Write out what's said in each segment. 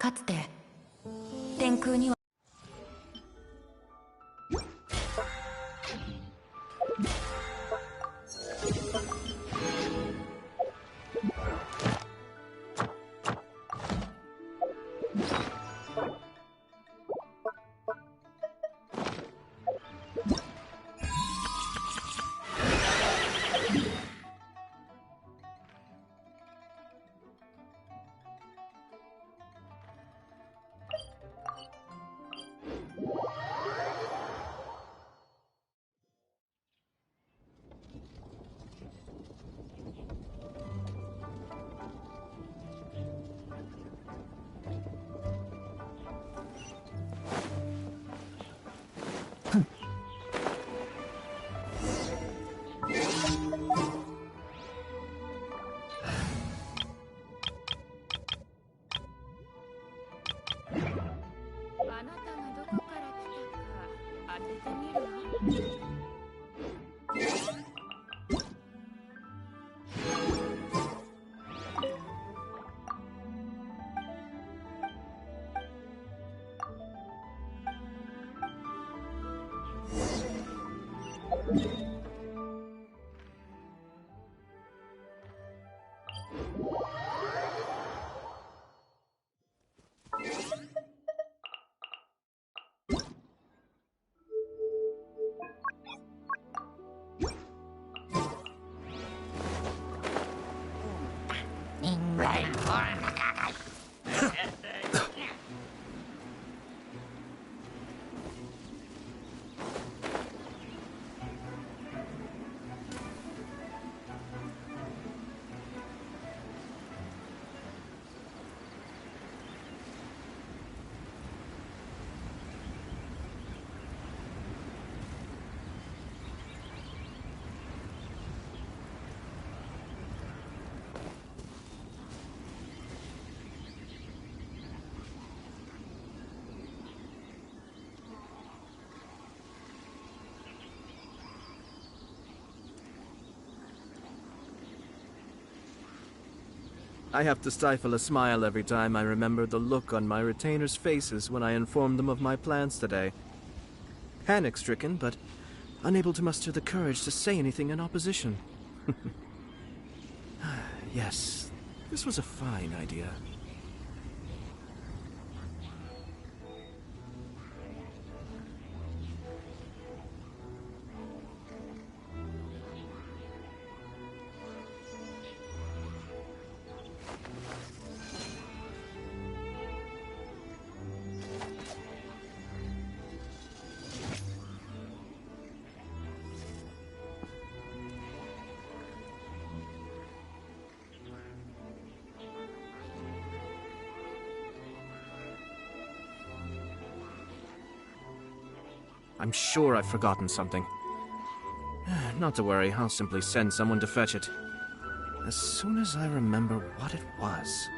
かつて天空にはあなたがどこから来たか当ててみるわ。I have to stifle a smile every time I remember the look on my retainers' faces when I informed them of my plans today. Panic-stricken, but unable to muster the courage to say anything in opposition. Yes, this was a fine idea. I'm sure I've forgotten something. Not to worry, I'll simply send someone to fetch it. As soon as I remember what it was.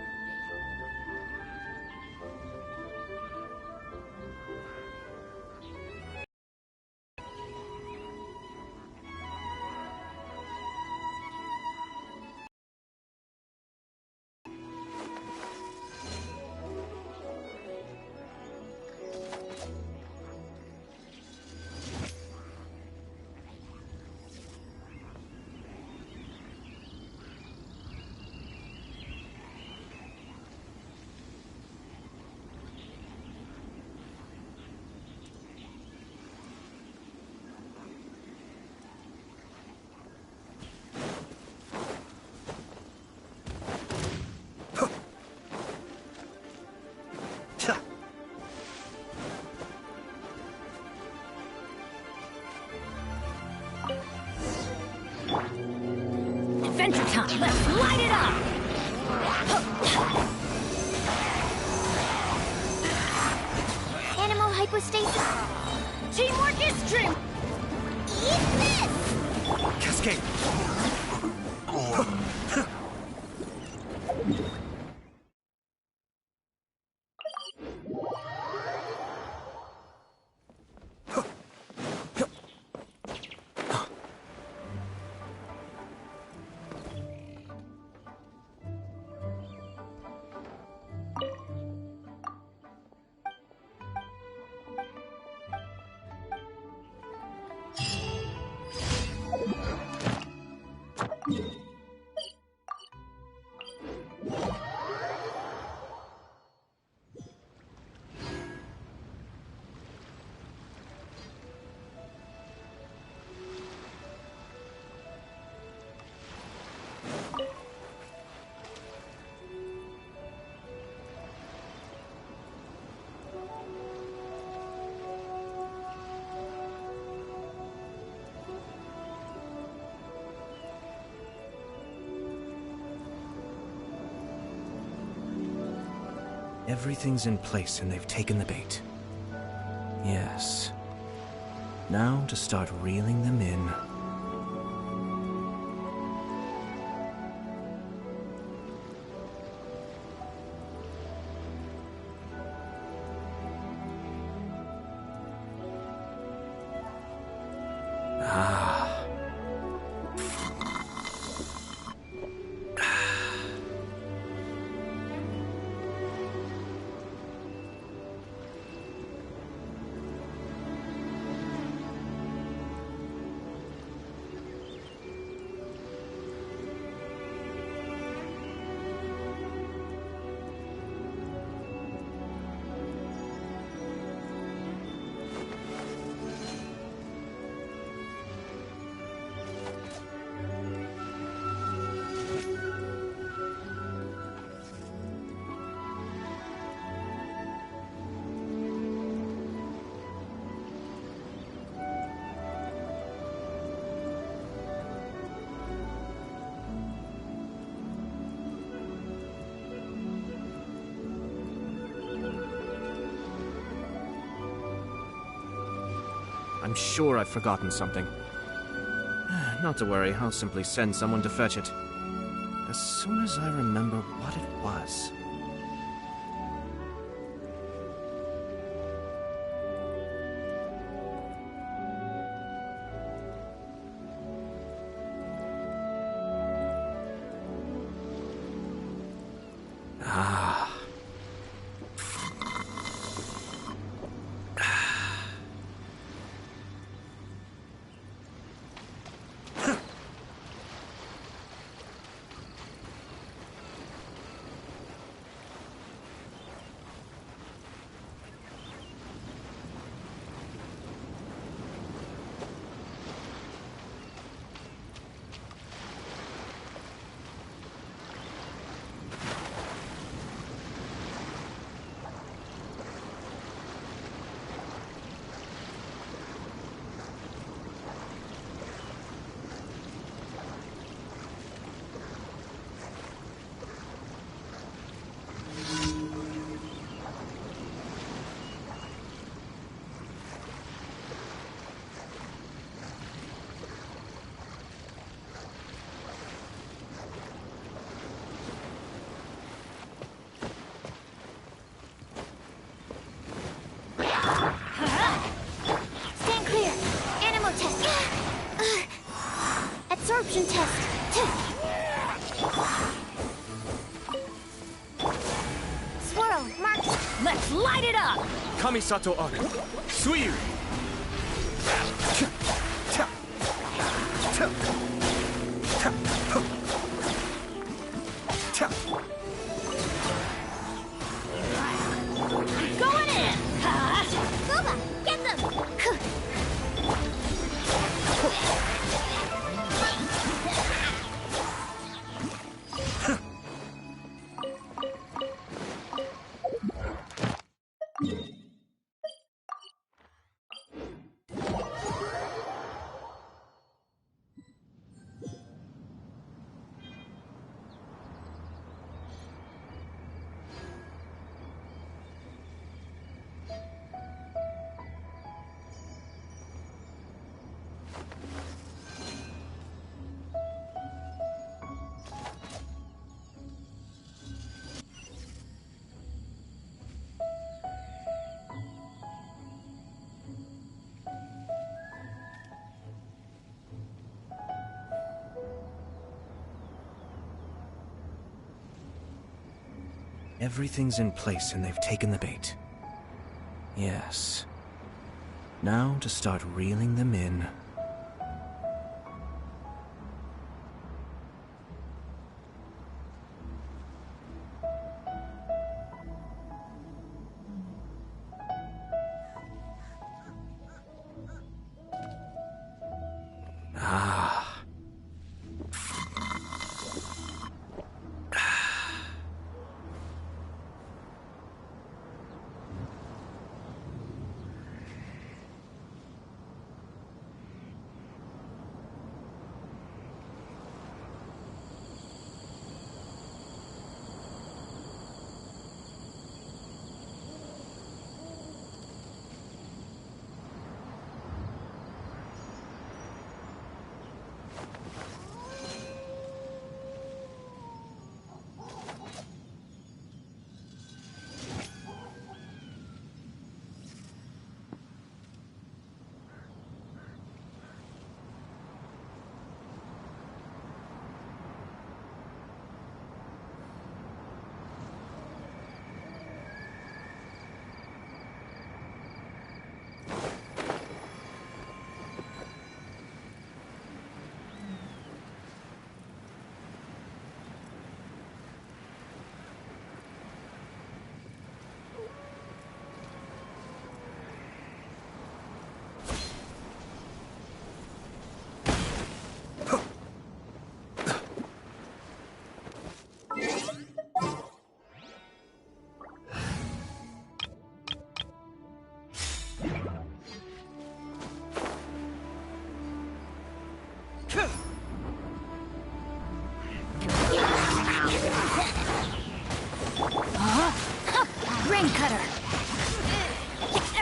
Adventure time! Let's light it up! Animal hypostasis. Teamwork is strength. Eat this! Cascade! Everything's in place and they've taken the bait. Yes. Now to start reeling them in. I'm sure I've forgotten something. Not to worry, I'll simply send someone to fetch it. As soon as I remember what it was. Absorption test. Swirl, mark. Let's light it up! Kamisato Arc. Sumeru! Going in! Goba, get them! Everything's in place and they've taken the bait. Yes. Now to start reeling them in.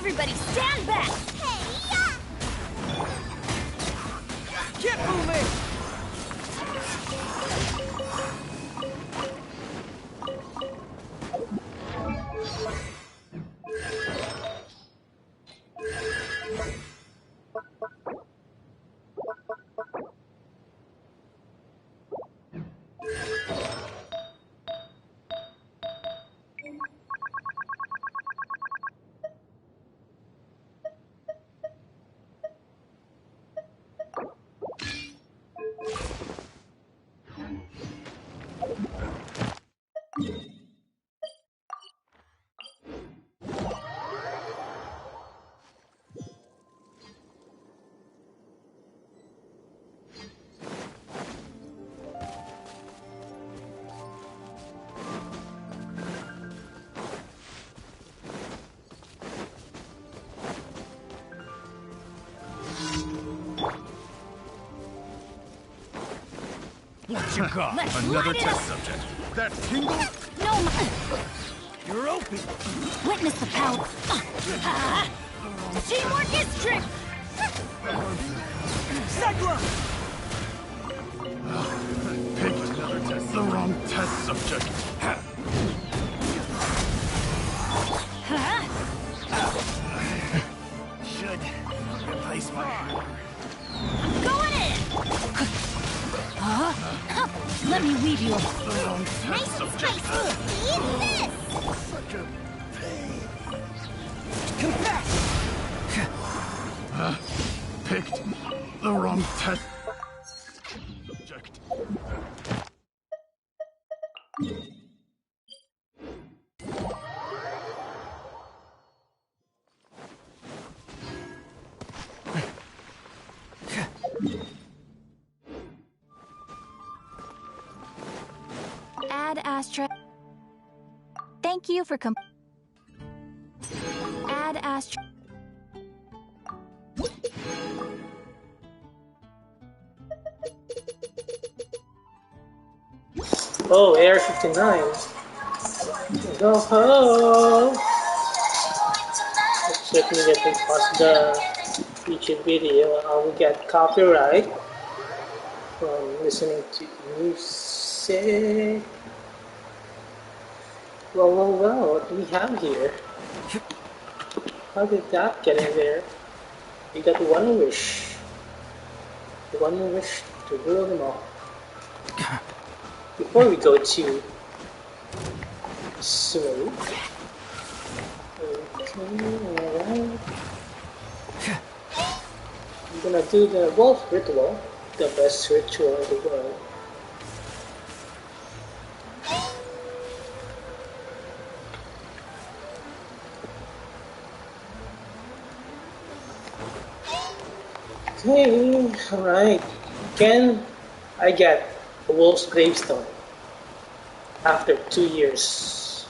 Everybody stand back! Get moving! What you got? Let's Another light it test up. subject. That tingle? No, You're open. witness the power. Teamwork is strength. Cyclone! Picked another test. The wrong test subject. Should replace my arm. Going in. Let me weave you. The wrong test subject. Eat this. Such a pain. Confess. Picked the wrong test subject. Add asterisk. Thank you for add asterisk. Oh, AR-59. Go ho! Let me get to pause the YouTube video. I will get copyright from listening to music. Well, what do we have here? How did that get in there? We got one wish. One wish to rule them all. Before we go to Sumeru. Okay, alright. I'm gonna do the wolf ritual, the best ritual in the world. Okay, alright. Can I get a wolf's gravestone after 2 years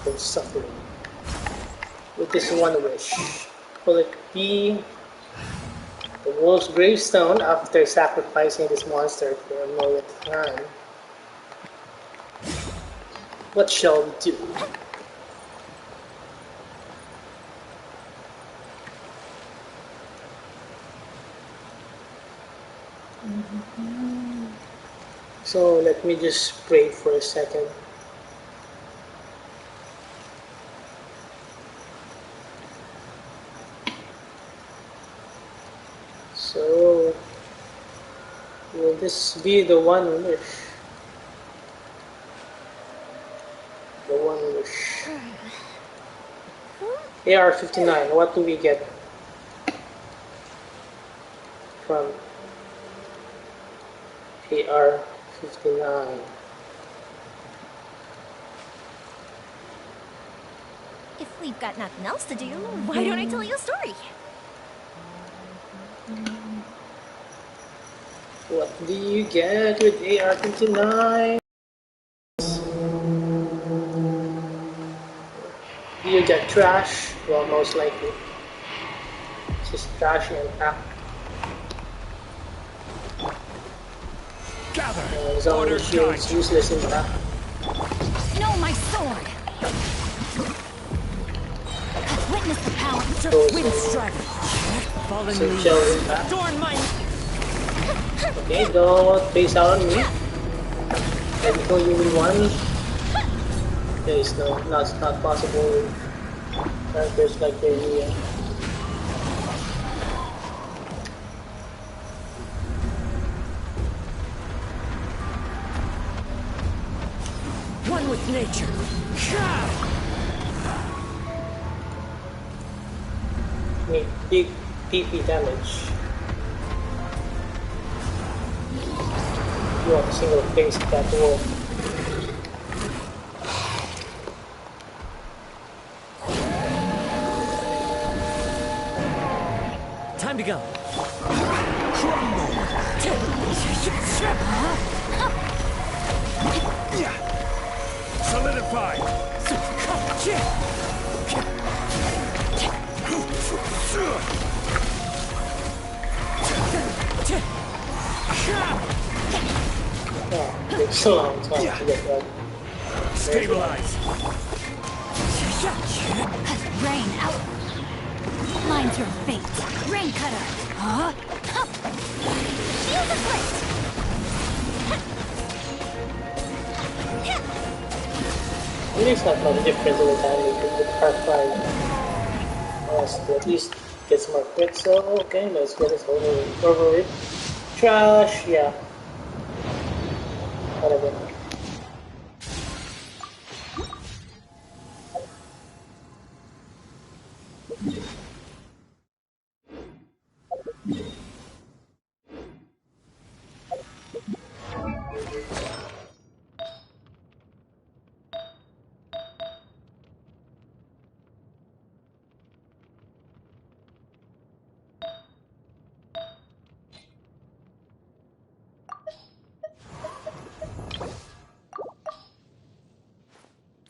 of suffering with this one wish? Will it be the wolf's gravestone after sacrificing this monster for a moment of time? What shall we do? So let me just pray for a second. So will this be the one wish? The one wish. AR-59, what do we get from AR-59? If we've got nothing else to do, why don't I tell you a story? What do you get with AR-59? Do you get trash? Well, most likely. It's just trash and pack. Gather. Zombie Order shield's died. useless in that. No, my sword! Witness the power. Wind strike. Fallen So shell impact. Adorn my. Okay, don't face out on me. Let me go you in one. There is not possible with characters like Renia. One with nature. Make big TP damage. You want a single face that will. Time to go. Solidify! Oh, takes a long time to get that. Stabilize! Rain out. Mine's your fate. Rain cutter. Huh? Shield the blade. It is not much difference over time with R5. To at least get some more crits, so okay, let's get this over it. Trash, yeah. Whatever.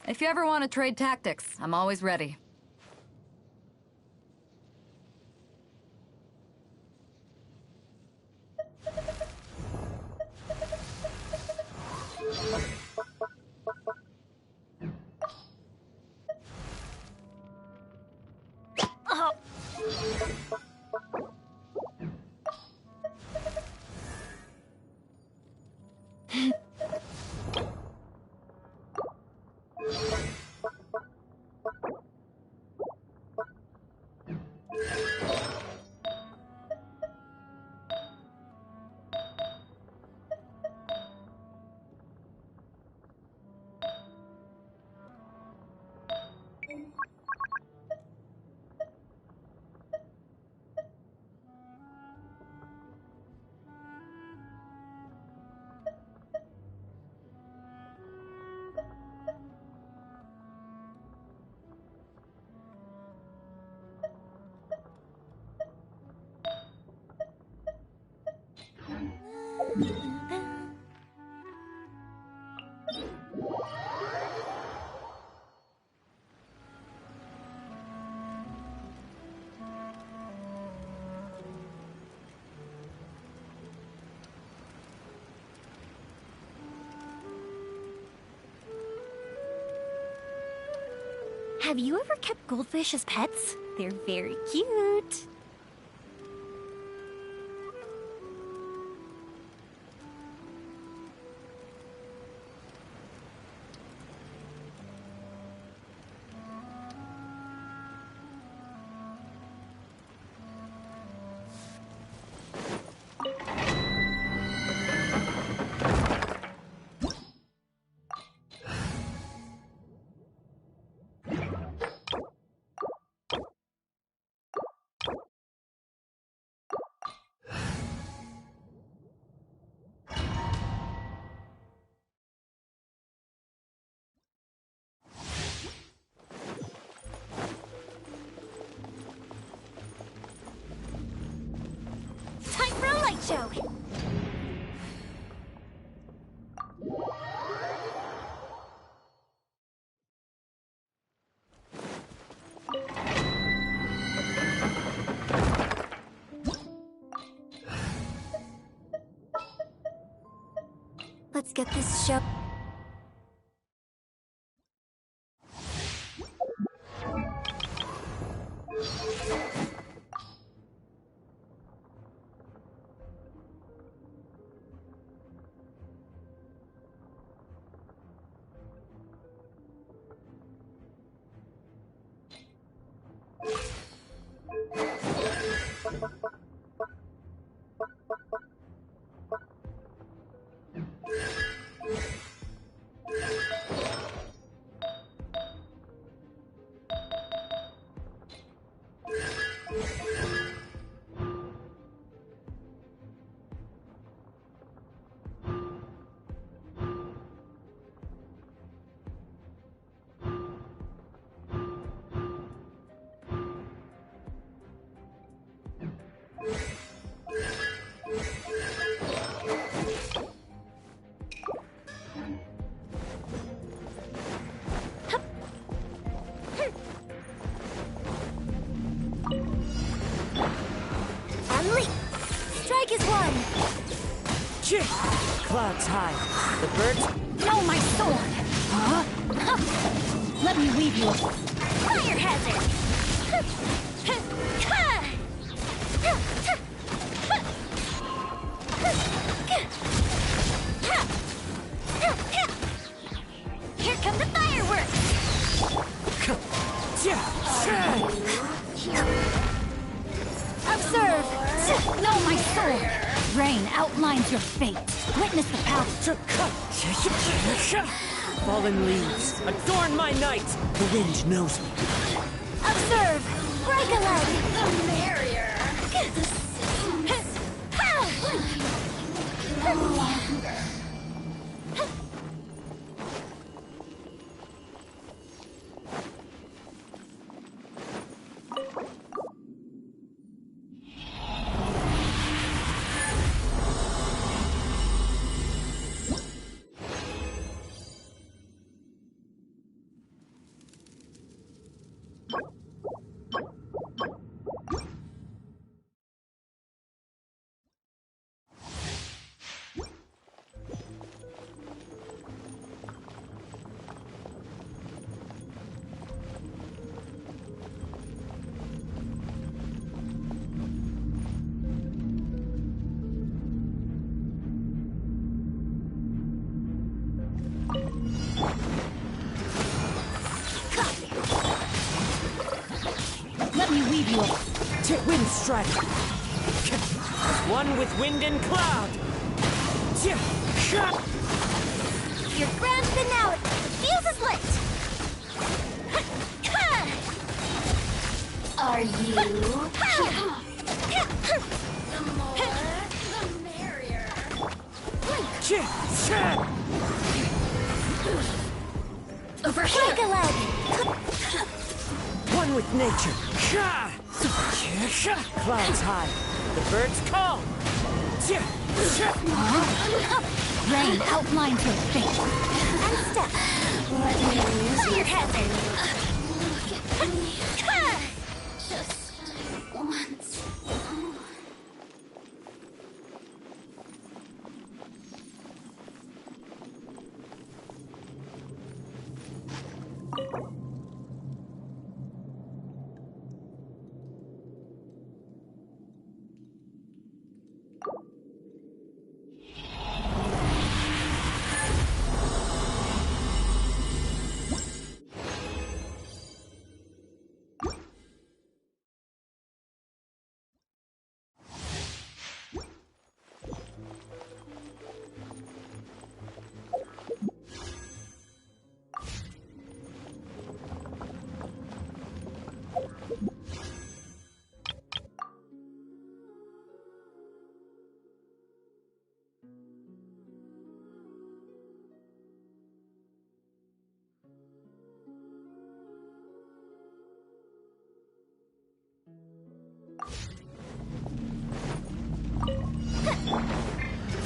If you ever want to trade tactics, I'm always ready. Have you ever kept goldfish as pets? They're very cute. Time for a light show. Let's get this show. Clouds high. The birds... No, my sword! Huh? Let me weave you a fire hazard! Here come the fireworks! Observe! No, my sword! Rain outlines your fate. Witness the power. Fallen leaves, adorn my night! The wind knows me. Observe! Break a leg! The barrier. Let me weave you a Wind strike. As one with wind and cloud. Your grand finale! The fuse is lit! Are you? The more, the merrier. Over here! Break a leg! One with nature. Clouds high. The birds call. Rain outlines your fate. And step. Fire hazard! Just once.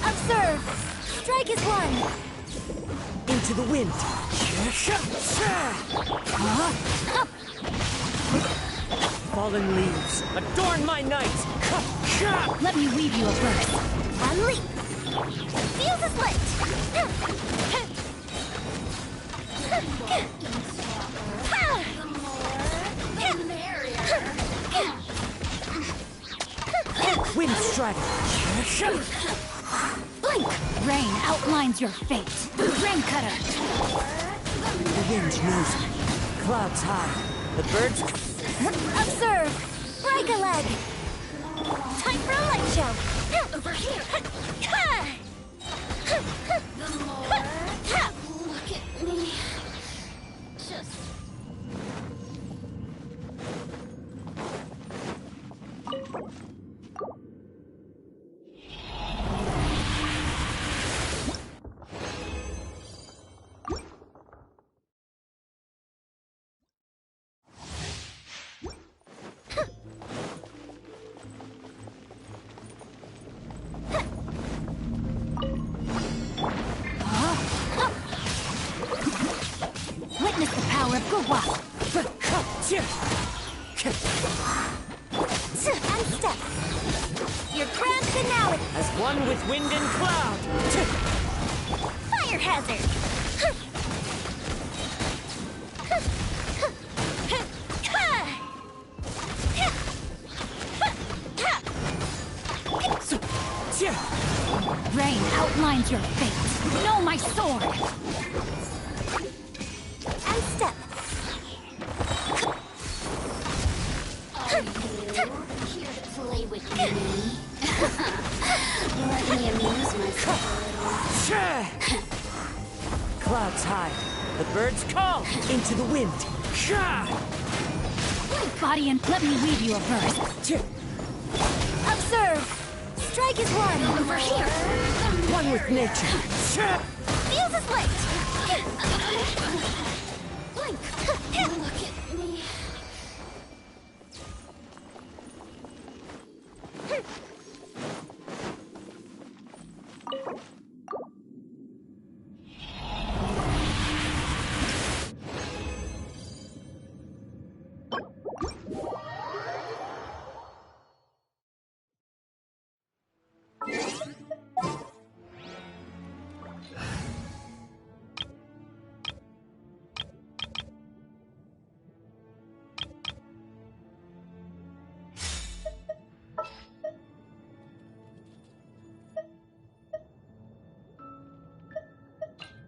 Observe! Strike is one! Into the wind. Fallen leaves, adorn my night. Let me weave you a burst. And leap! Fuse is lit! The merrier. Wind strike. Blink! Rain outlines your fate. Rain cutter! The wind knows me. Clouds high. The birds... Observe! Break a leg! Time for a light show! Over here. The more. Look at me. Just. Witness the power of Gua! And step! Your grand finale! As one with wind and cloud. Fire hazard! Rain outlines your fate. Know my sword! And step. Are you here to play with me? Let me amuse myself a little. Clouds high. The birds call into the wind. Body and let me weave you a verse. Observe! Strike is one over here! One with nature. Fuse is light! Blink! Look at me.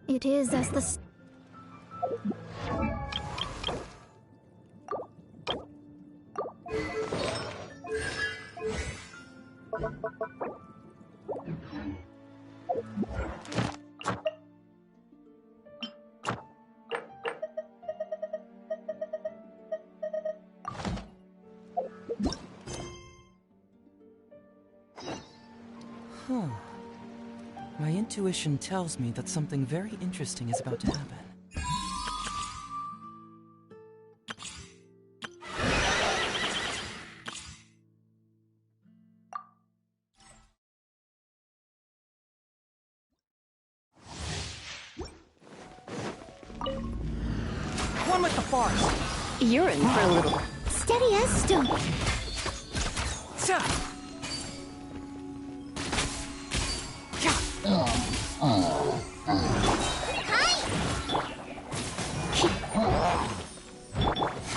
It is as the... My intuition tells me that something very interesting is about to happen. One with the forest. You're in for a little. Steady as stone.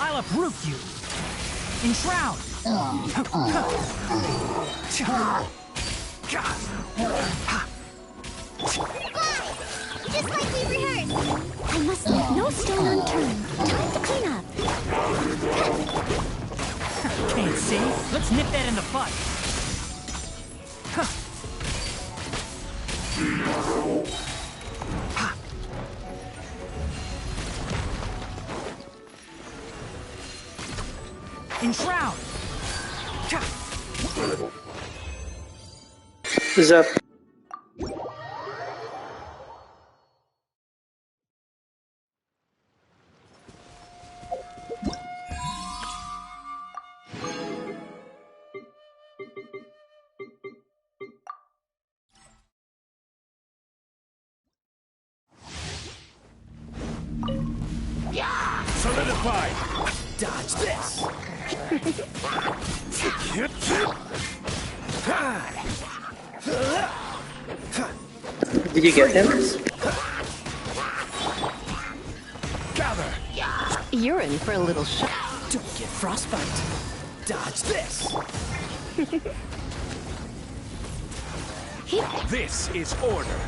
I'll uproot you. Enshroud. Just like we rehearsed! I must leave no stone unturned. Time to clean up. Can't see? Let's nip that in the bud. Enshroud. Zap. Solidify! Dodge this. Did you get him? Gather! You're in for a little shock. Don't get frostbite. Dodge this. This is order.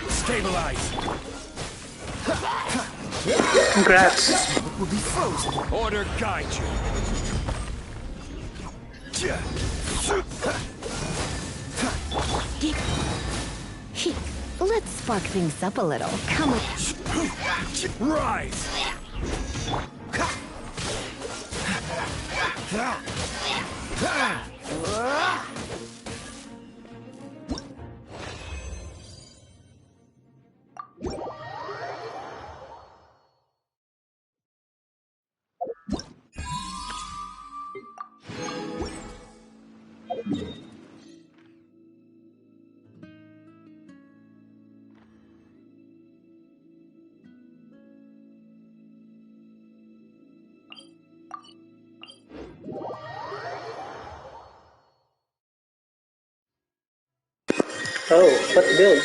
Stabilize. Congrats. It will be frozen. Order guide you. Let's spark things up a little. Come on. Rise. Oh, what build?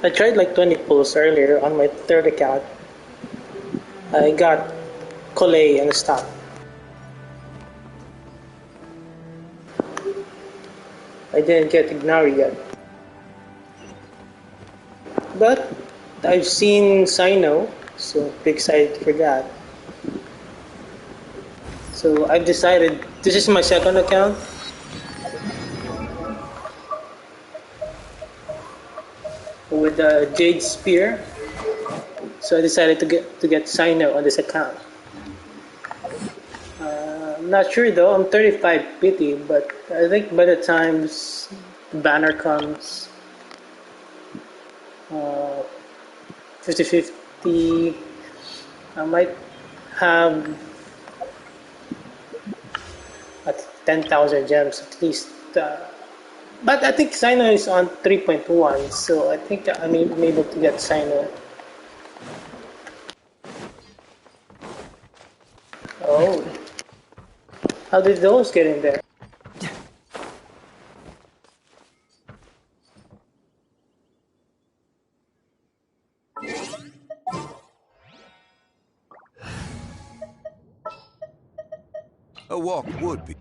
I tried like 20 pulls earlier on my third account. I got Collet and stop. I didn't get Ignari yet. But I've seen Sino, so big excited for that. So I've decided, this is my second account. With the Jade Spear. So I decided to get Sino on this account. I'm not sure though, I'm 35 pity, but I think by the time the banner comes, 50-50, I might have 10,000 gems at least. But I think Sino is on 3.1, so I think I'm able to get Sino. Oh, how did those get in there? A walk would be.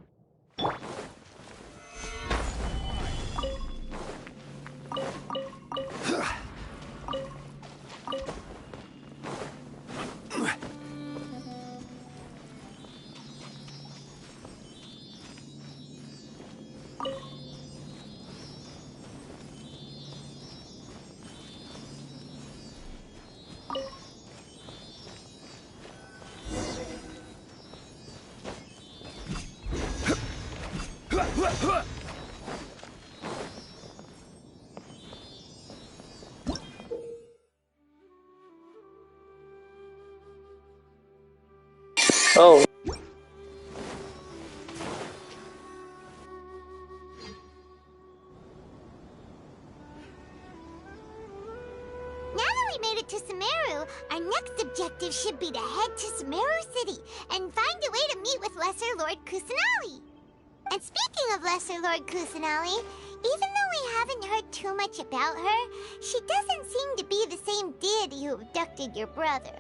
Oh, Now that we made it to Sumeru, our next objective should be to head to Sumeru City and find a way to meet with Lesser Lord Kusanali. And speaking of Lesser Lord Kusanali, even though we haven't heard too much about her, she doesn't seem to be the same deity who abducted your brother.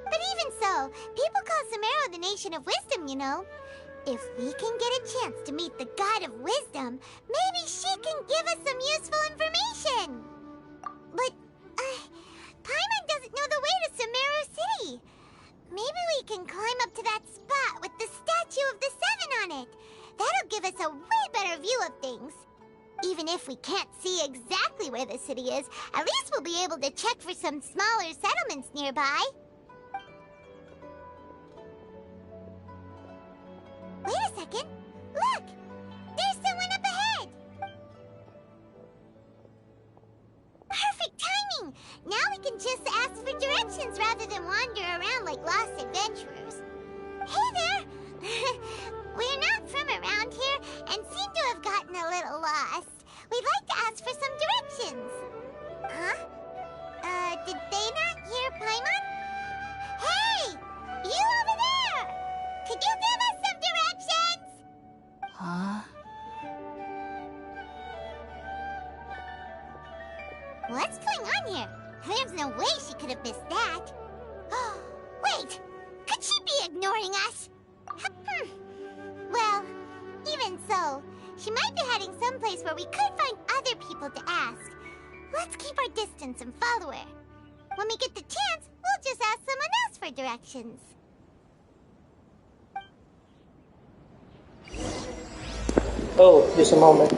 But even so, people call Sumeru the Nation of Wisdom, you know. If we can get a chance to meet the God of Wisdom, maybe she can give us some useful information. But, Paimon doesn't know the way to Sumeru City. Maybe we can climb up to that spot with the statue of the Seven on it. That'll give us a way better view of things. Even if we can't see exactly where the city is, at least we'll be able to check for some smaller settlements nearby. Wait a second. Look! There's someone up ahead! Perfect timing! Now we can just ask for directions rather than wander around like lost adventurers. Hey there! We're not from around here and seem to have gotten a little lost. We'd like to ask for some directions. Huh? Did they not hear Paimon? Hey! You over there! Could you give us some directions? Huh? What's going on here? There's no way she could have missed that. Wait! Could she be ignoring us? Well, even so, she might be heading someplace where we could find other people to ask. Let's keep our distance and follow her. When we get the chance, we'll just ask someone else for directions. oh, just a moment.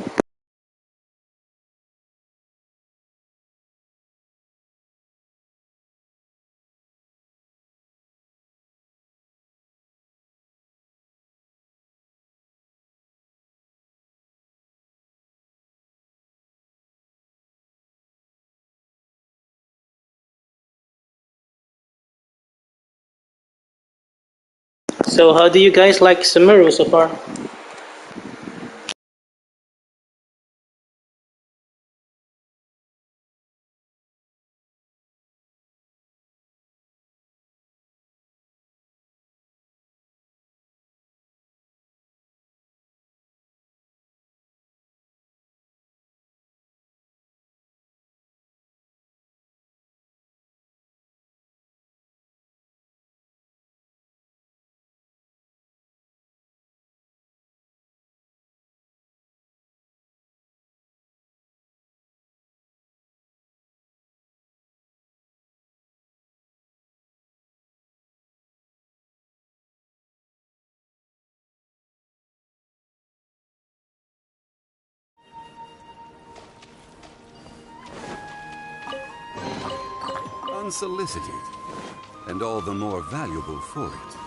So how do you guys like Sumeru so far? Unsolicited, and all the more valuable for it.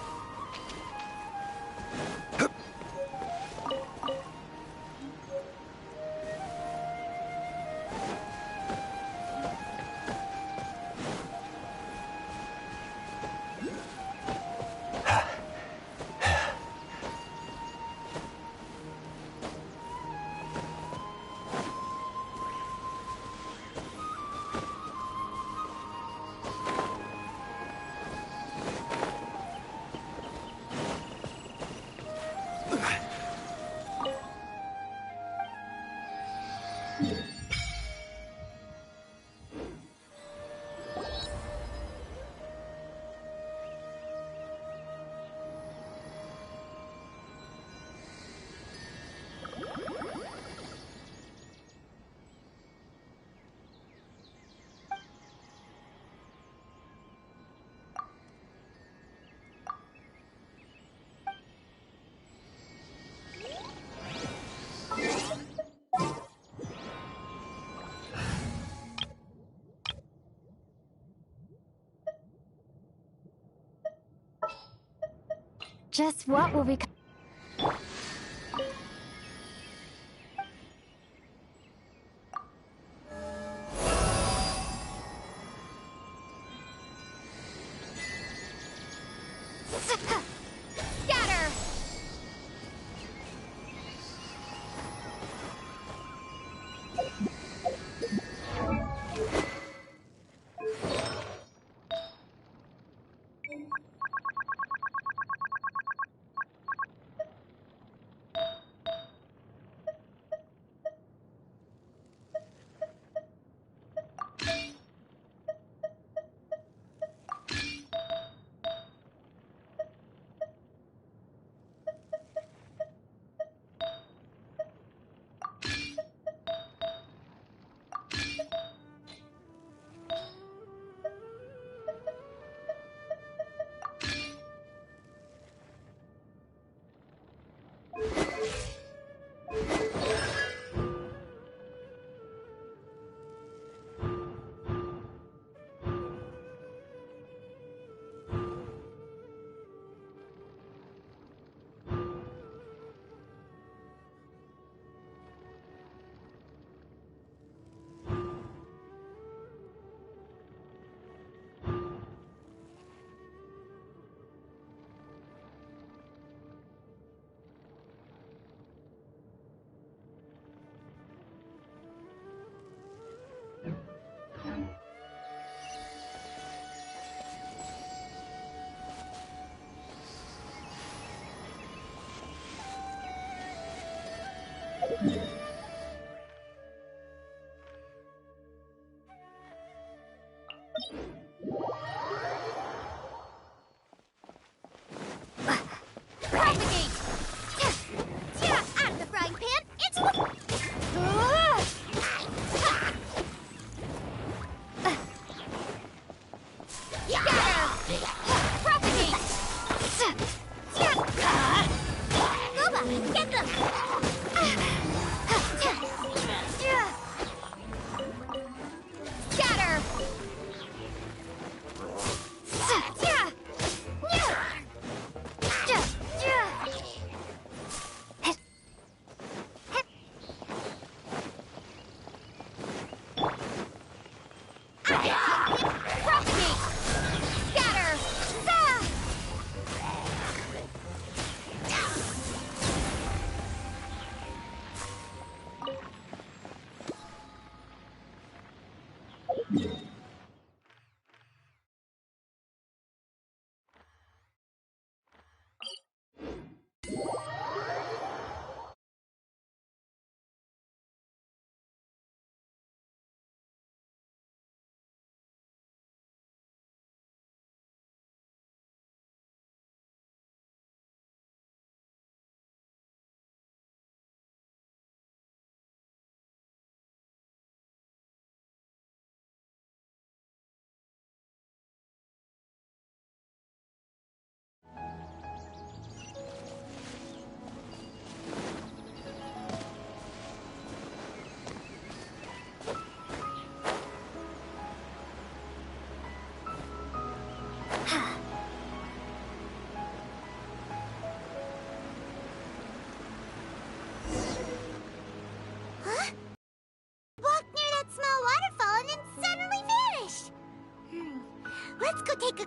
Just what will we... Scatter!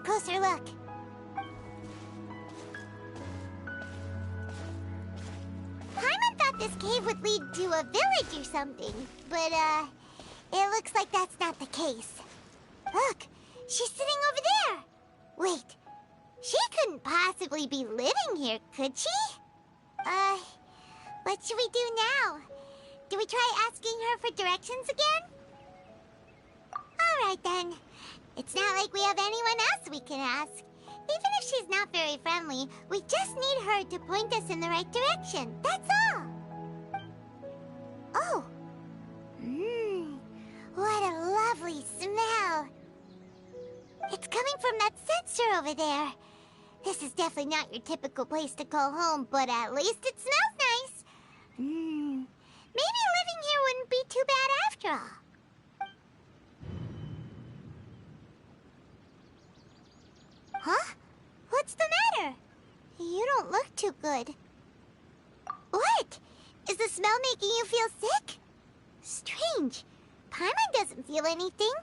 closer look. Paimon thought this cave would lead to a village or something, but, it looks like that's not the case. Look, she's sitting over there. Wait, she couldn't possibly be living here, could she? What should we do now? Do we try asking her for directions again? Alright then. It's not like we have anyone else we can ask. Even if she's not very friendly, we just need her to point us in the right direction. That's all. Oh. What a lovely smell. It's coming from that sensor over there. This is definitely not your typical place to call home, but at least it smells nice. Maybe living here wouldn't be too bad after all. Huh? What's the matter? You don't look too good. What? Is the smell making you feel sick? Strange. Paimon doesn't feel anything.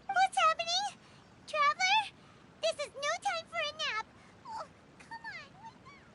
What's happening? Traveler? This is no time for a nap. Oh, come on, wake up.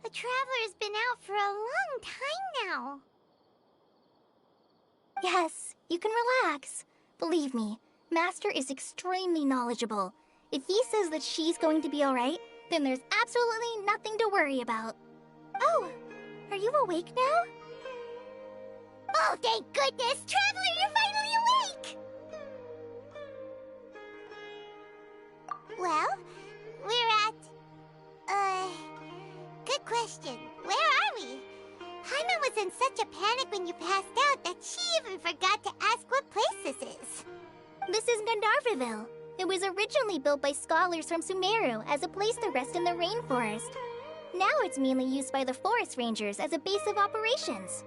The Traveler's been out for a long time now. Yes, you can relax. Believe me, Master is extremely knowledgeable. If he says that she's going to be alright, then there's absolutely nothing to worry about. Oh, are you awake now? Oh, thank goodness! Traveler, you're finally awake! Well, we're at... good question. Where are we? Paimon was in such a panic when you passed out that she even forgot to ask what place this is. This is Gandharvaville. It was originally built by scholars from Sumeru as a place to rest in the rainforest. Now it's mainly used by the forest rangers as a base of operations.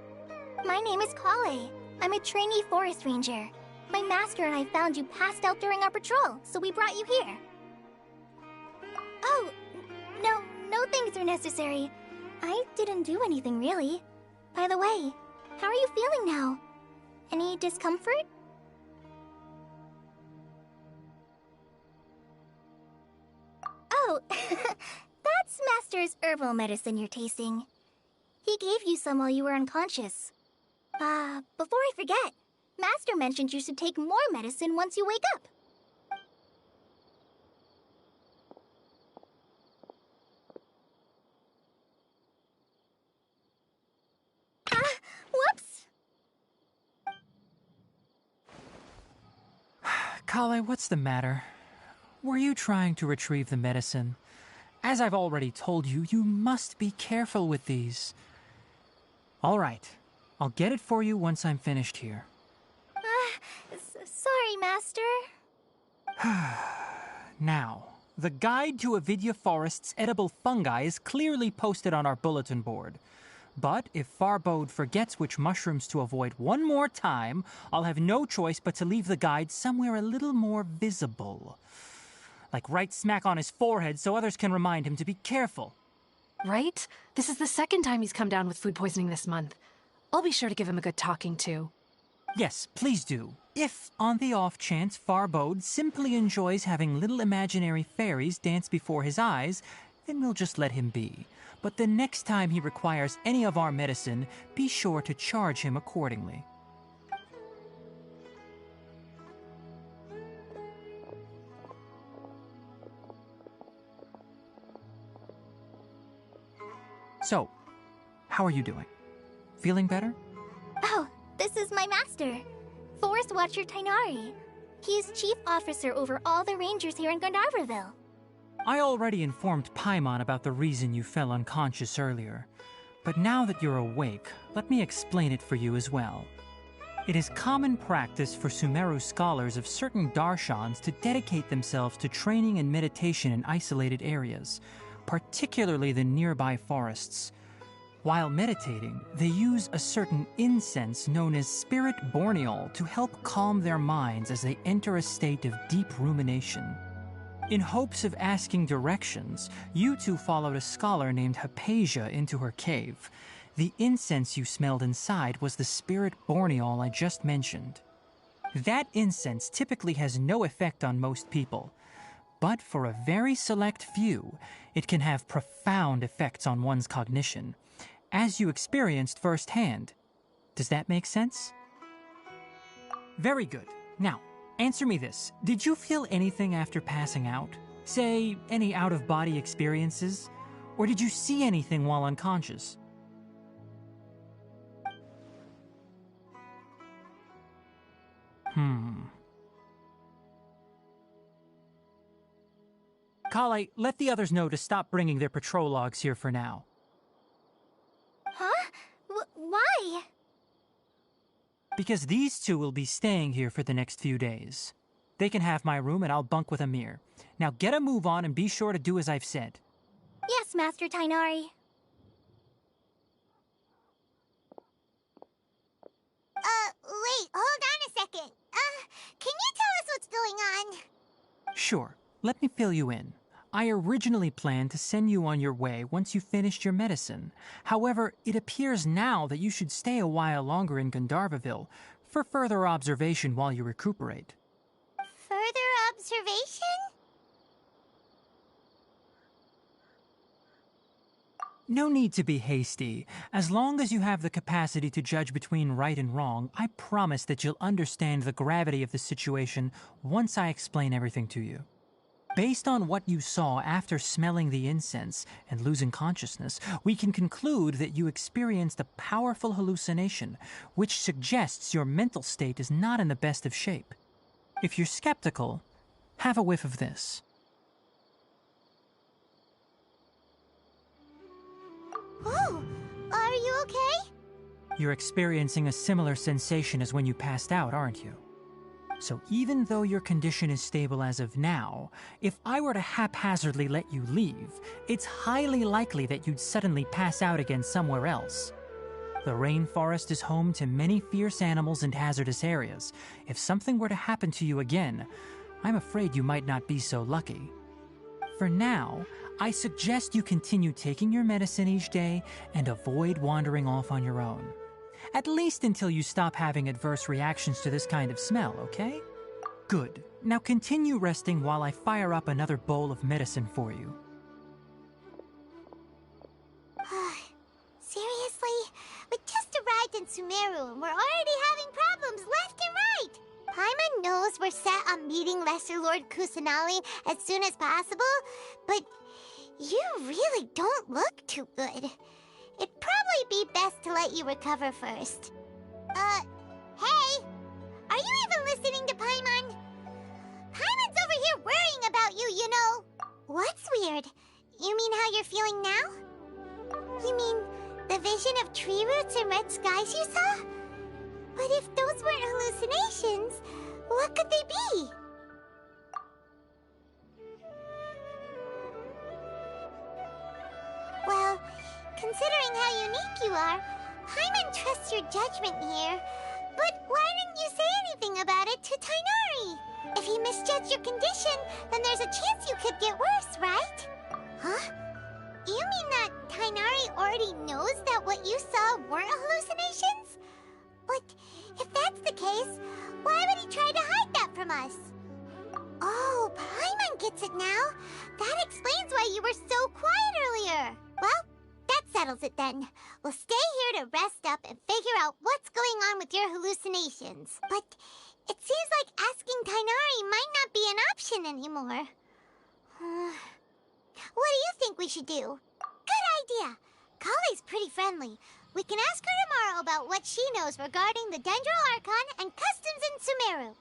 My name is Kale. I'm a trainee forest ranger. My master and I found you passed out during our patrol, so we brought you here. Oh, no things are necessary. I didn't do anything, really. By the way, how are you feeling now? Any discomfort? Oh, that's Master's herbal medicine you're tasting. He gave you some while you were unconscious. Before I forget, Master mentioned you should take more medicine once you wake up. Whoops! Kale, what's the matter? Were you trying to retrieve the medicine? As I've already told you, you must be careful with these. All right, I'll get it for you once I'm finished here. Sorry, Master. Now, the guide to Avidya Forest's edible fungi is clearly posted on our bulletin board. But if Farbode forgets which mushrooms to avoid one more time, I'll have no choice but to leave the guide somewhere a little more visible. Like right smack on his forehead so others can remind him to be careful. Right? This is the second time he's come down with food poisoning this month. I'll be sure to give him a good talking to. Yes, please do. If, on the off chance, Farbode simply enjoys having little imaginary fairies dance before his eyes, then we'll just let him be. But the next time he requires any of our medicine, be sure to charge him accordingly. So, how are you doing? Feeling better? Oh, this is my master, Forest Watcher Tainari. He is chief officer over all the rangers here in Gandharvaville. I already informed Paimon about the reason you fell unconscious earlier. But now that you're awake, let me explain it for you as well. It is common practice for Sumeru scholars of certain darshans to dedicate themselves to training and meditation in isolated areas, particularly the nearby forests. While meditating, they use a certain incense known as spirit borneol to help calm their minds as they enter a state of deep rumination. In hopes of asking directions, you two followed a scholar named Hypatia into her cave. The incense you smelled inside was the spirit borneol I just mentioned. That incense typically has no effect on most people, but for a very select few, it can have profound effects on one's cognition, as you experienced firsthand. Does that make sense? Very good. Now, answer me this. Did you feel anything after passing out? Say, any out-of-body experiences? Or did you see anything while unconscious? Kale, let the others know to stop bringing their patrol logs here for now. Huh? Why? Because these two will be staying here for the next few days. They can have my room and I'll bunk with Amir. Now get a move on and be sure to do as I've said. Yes, Master Tainari. Wait, hold on a second. Can you tell us what's going on? Sure, let me fill you in. I originally planned to send you on your way once you finished your medicine. However, it appears now that you should stay a while longer in Gandharvaville for further observation while you recuperate. Further observation? No need to be hasty. As long as you have the capacity to judge between right and wrong, I promise that you'll understand the gravity of the situation once I explain everything to you. Based on what you saw after smelling the incense and losing consciousness, we can conclude that you experienced a powerful hallucination, which suggests your mental state is not in the best of shape. If you're skeptical, have a whiff of this. Oh, are you okay? You're experiencing a similar sensation as when you passed out, aren't you? So even though your condition is stable as of now, if I were to haphazardly let you leave, it's highly likely that you'd suddenly pass out again somewhere else. The rainforest is home to many fierce animals and hazardous areas. If something were to happen to you again, I'm afraid you might not be so lucky. For now, I suggest you continue taking your medicine each day and avoid wandering off on your own. At least until you stop having adverse reactions to this kind of smell, okay? Good. Now continue resting while I fire up another bowl of medicine for you. Seriously? We just arrived in Sumeru and we're already having problems left and right! Paimon knows we're set on meeting Lesser Lord Kusanali as soon as possible, but you really don't look too good. It'd probably be best to let you recover first. Hey! Are you even listening to Paimon? Paimon's over here worrying about you, you know. What's weird? You mean how you're feeling now? You mean the vision of tree roots and red skies you saw? But if those weren't hallucinations, what could they be? considering how unique you are, Paimon trusts your judgment here. But why didn't you say anything about it to Tainari? If he misjudged your condition, then there's a chance you could get worse, right? Huh? You mean that Tainari already knows that what you saw weren't hallucinations? But if that's the case, why would he try to hide that from us? Oh, Paimon gets it now. That explains why you were so quiet earlier. Well, that settles it then. We'll stay here to rest up and figure out what's going on with your hallucinations. But it seems like asking Tainari might not be an option anymore. What do you think we should do? Good idea. Kale's pretty friendly. We can ask her tomorrow about what she knows regarding the Dendro Archon and customs in Sumeru.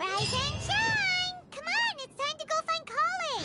Rise and shine! Come on, it's time to go find Kale!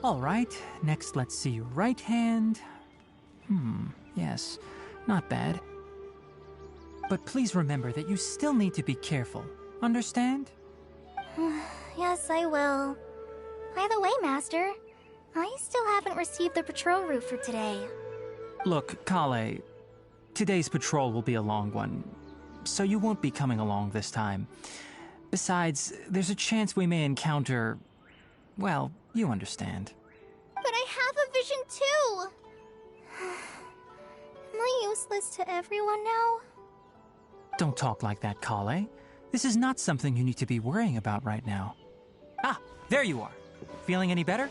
All right, next let's see your right hand. Yes, not bad. But please remember that you still need to be careful. Understand? Yes, I will. By the way, Master, I still haven't received the patrol route for today. Look, Kale, today's patrol will be a long one, so you won't be coming along this time. Besides, there's a chance we may encounter... well, you understand. But I have a vision too! Am I useless to everyone now? Don't talk like that, Kale. This is not something you need to be worrying about right now. Ah, there you are. Feeling any better?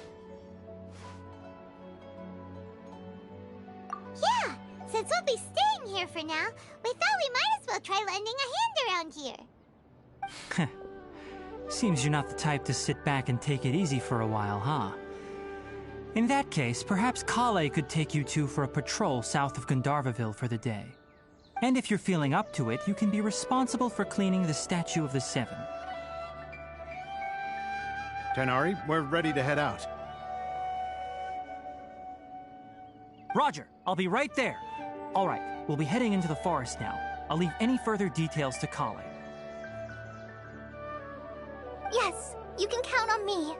Yeah, since we'll be staying here for now, we thought we might as well try lending a hand around here. Seems you're not the type to sit back and take it easy for a while, huh? In that case, perhaps Kale could take you two for a patrol south of Gandharvaville for the day. And if you're feeling up to it, you can be responsible for cleaning the Statue of the Seven. Tighnari, we're ready to head out. Roger, I'll be right there. All right, we'll be heading into the forest now. I'll leave any further details to Kale. Yes, you can count on me.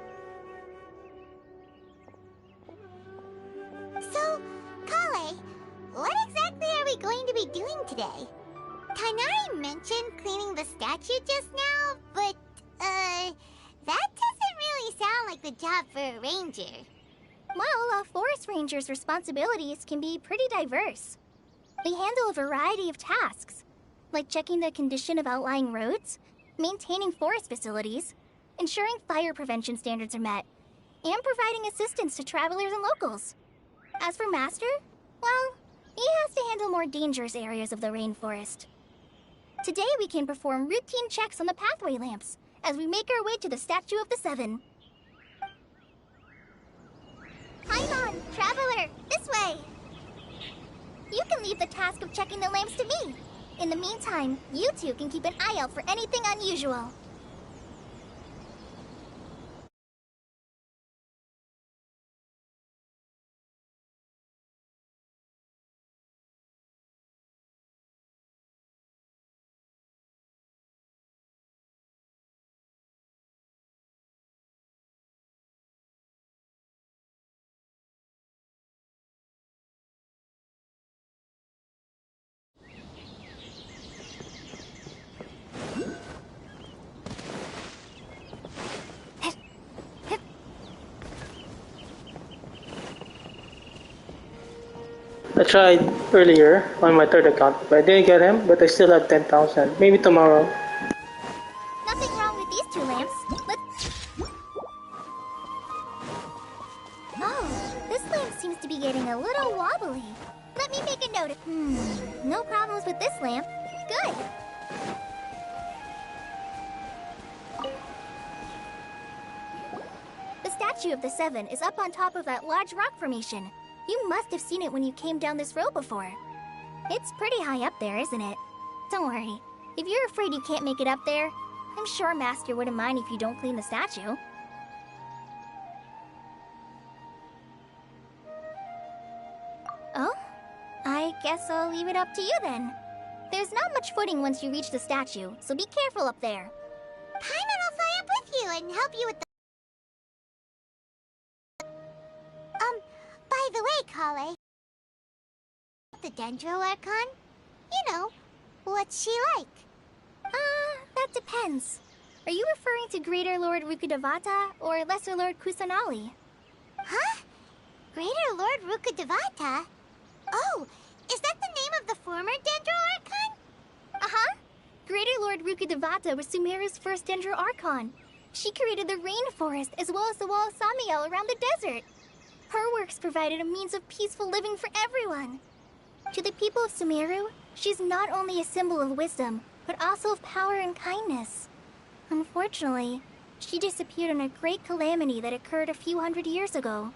So, Kale, what exactly are we going to be doing today? Tighnari mentioned cleaning the statue just now, but, that doesn't really sound like the job for a ranger. Well, a forest ranger's responsibilities can be pretty diverse. They handle a variety of tasks, like checking the condition of outlying roads, maintaining forest facilities, ensuring fire prevention standards are met, and providing assistance to travelers and locals. As for Master, well, he has to handle more dangerous areas of the rainforest. Today we can perform routine checks on the pathway lamps as we make our way to the Statue of the Seven. Paimon, traveler, this way! You can leave the task of checking the lamps to me. In the meantime, you two can keep an eye out for anything unusual. I tried earlier on my third account, but I didn't get him, but I still have 10,000. Maybe tomorrow. Nothing wrong with these two lamps. Oh, this lamp seems to be getting a little wobbly. Let me make a note of... no problems with this lamp. Good. The Statue of the Seven is up on top of that large rock formation. You must have seen it when you came down this road before. It's pretty high up there, isn't it? Don't worry. If you're afraid you can't make it up there, I'm sure Master wouldn't mind if you don't clean the statue. Oh? I guess I'll leave it up to you then. There's not much footing once you reach the statue, so be careful up there. Paimon will fly up with you and help you with the... By the way, Kale, the Dendro Archon? You know, what's she like? That depends. Are you referring to Greater Lord Rukkhadevata or Lesser Lord Kusanali? Huh? Greater Lord Rukkhadevata? Oh, is that the name of the former Dendro Archon? Uh-huh. Greater Lord Rukkhadevata was Sumeru's first Dendro Archon. She created the rainforest as well as the wall of Samiel around the desert. Her works provided a means of peaceful living for everyone. To the people of Sumeru, she's not only a symbol of wisdom, but also of power and kindness. Unfortunately, she disappeared in a great calamity that occurred a few hundred years ago.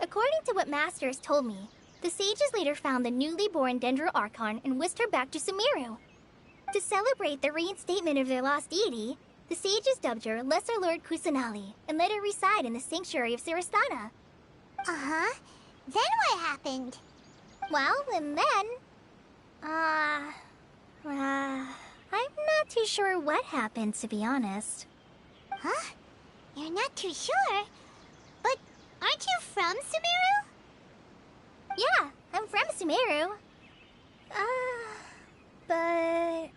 According to what Master has told me, the sages later found the newly born Dendro Archon and whisked her back to Sumeru. To celebrate the reinstatement of their lost deity, The sages dubbed her Lesser Lord Kusanali and let her reside in the sanctuary of Sarastana. Uh-huh. Then what happened? Well, and then... I'm not too sure what happened, to be honest. Huh? You're not too sure? But aren't you from Sumeru? Yeah, I'm from Sumeru. But...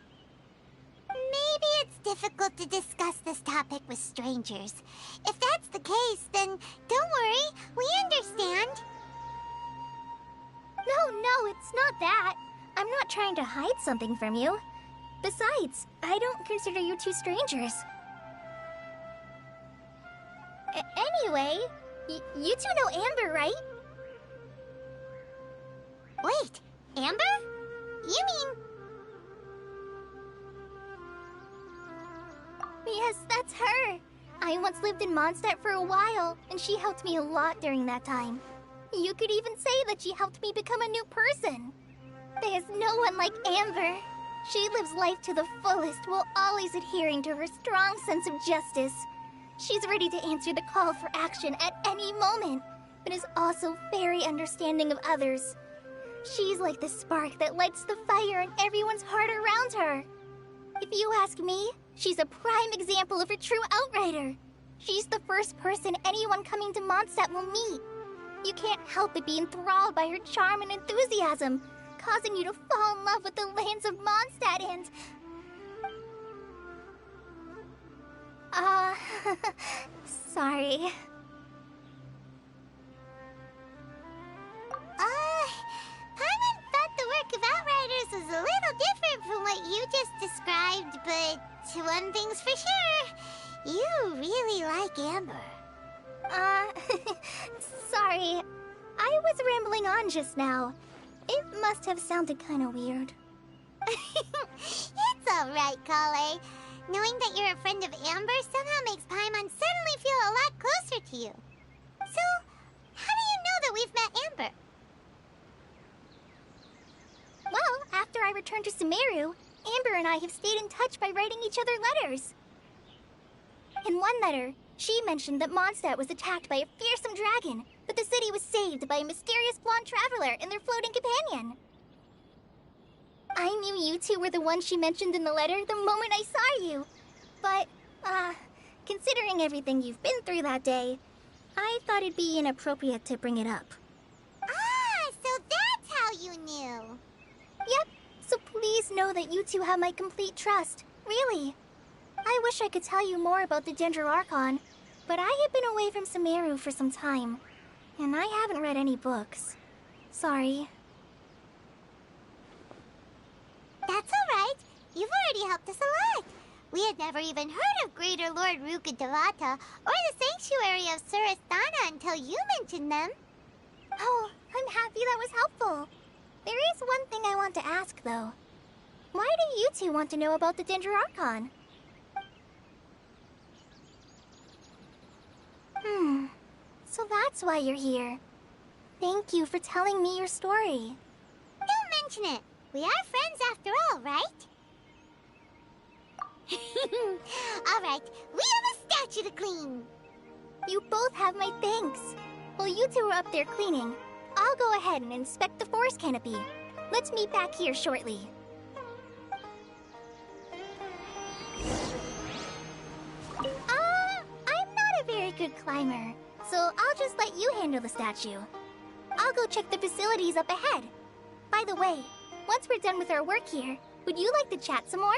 Maybe it's difficult to discuss this topic with strangers. If that's the case, then don't worry, we understand. No, it's not that. I'm not trying to hide something from you. Besides, I don't consider you two strangers. Anyway, you two know Amber, right? Wait, Amber? You mean... Yes, that's her. I once lived in Mondstadt for a while, and she helped me a lot during that time. You could even say that she helped me become a new person. There's no one like Amber. She lives life to the fullest while always adhering to her strong sense of justice. She's ready to answer the call for action at any moment, but is also very understanding of others. She's like the spark that lights the fire in everyone's heart around her. If you ask me, she's a prime example of a true outrider. She's the first person anyone coming to Mondstadt will meet. You can't help but be enthralled by her charm and enthusiasm, causing you to fall in love with the lands of Mondstadt and... sorry. Paimon thought the work of Outriders was a little different from what you just described, but one thing's for sure, you really like Amber. Sorry. I was rambling on just now. It must have sounded kind of weird. It's alright, Kale. Knowing that you're a friend of Amber somehow makes Paimon suddenly feel a lot closer to you. So, how do you know that we've met Amber? Well, after I returned to Sumeru, Amber and I have stayed in touch by writing each other letters. In one letter, she mentioned that Mondstadt was attacked by a fearsome dragon, but the city was saved by a mysterious blonde traveler and their floating companion. I knew you two were the ones she mentioned in the letter the moment I saw you. But, considering everything you've been through that day, I thought it'd be inappropriate to bring it up. Ah, so that's how you knew. Yep, so please know that you two have my complete trust, really. I wish I could tell you more about the Dendro Archon, but I have been away from Sumeru for some time, and I haven't read any books. Sorry. That's alright. You've already helped us a lot. We had never even heard of Greater Lord Ruka Devata or the Sanctuary of Surasthana until you mentioned them. Oh, I'm happy that was helpful. There is one thing I want to ask, though. Why do you two want to know about the Dendro Archon? So that's why you're here. Thank you for telling me your story. Don't mention it. We are friends after all, right? Alright, we have a statue to clean. You both have my thanks. While you two are up there cleaning, I'll go ahead and inspect the forest canopy. Let's meet back here shortly. I'm not a very good climber, so I'll just let you handle the statue. I'll go check the facilities up ahead. By the way, once we're done with our work here, would you like to chat some more?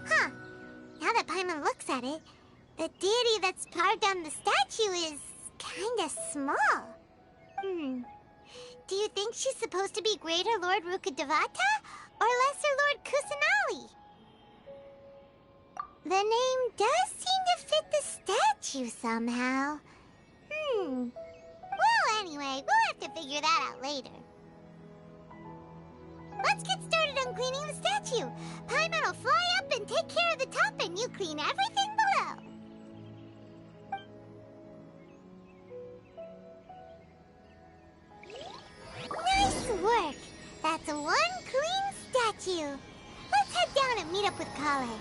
Huh. Now that Paimon looks at it, the deity that's carved on the statue is kinda small. Do you think she's supposed to be Greater Lord Rukkhadevata or Lesser Lord Kusanali? The name does seem to fit the statue somehow. Well, anyway, we'll have to figure that out later. Let's get started on cleaning the statue. Paimon will fly up and take care of the top, and you clean everything below. Nice work! That's one clean statue. Let's head down and meet up with Kale.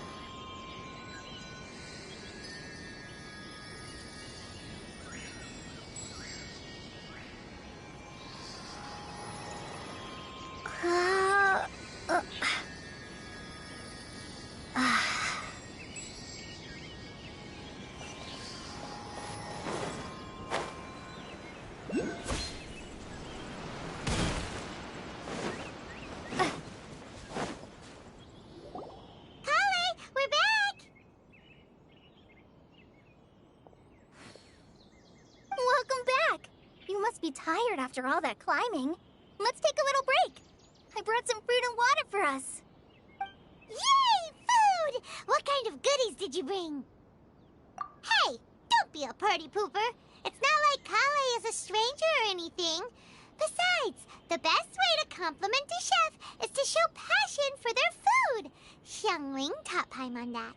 Be tired after all that climbing. Let's take a little break. I brought some fruit and water for us. Yay! Food! What kind of goodies did you bring? Hey, don't be a party pooper. It's not like Kale is a stranger or anything. Besides, the best way to compliment a chef is to show passion for their food. Xiangling taught Paimon that.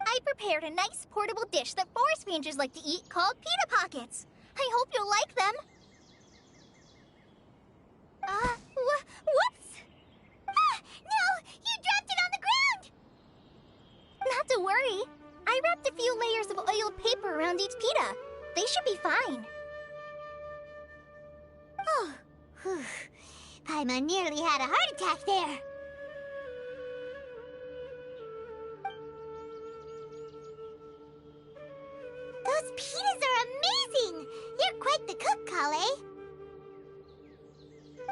I prepared a nice portable dish that forest rangers like to eat called pita pockets. I hope you'll like them. Whoops! No! You dropped it on the ground! Not to worry. I wrapped a few layers of oiled paper around each pita. They should be fine. Oh, Paimon nearly had a heart attack there. Those pitas are amazing! You're quite the cook, Kale.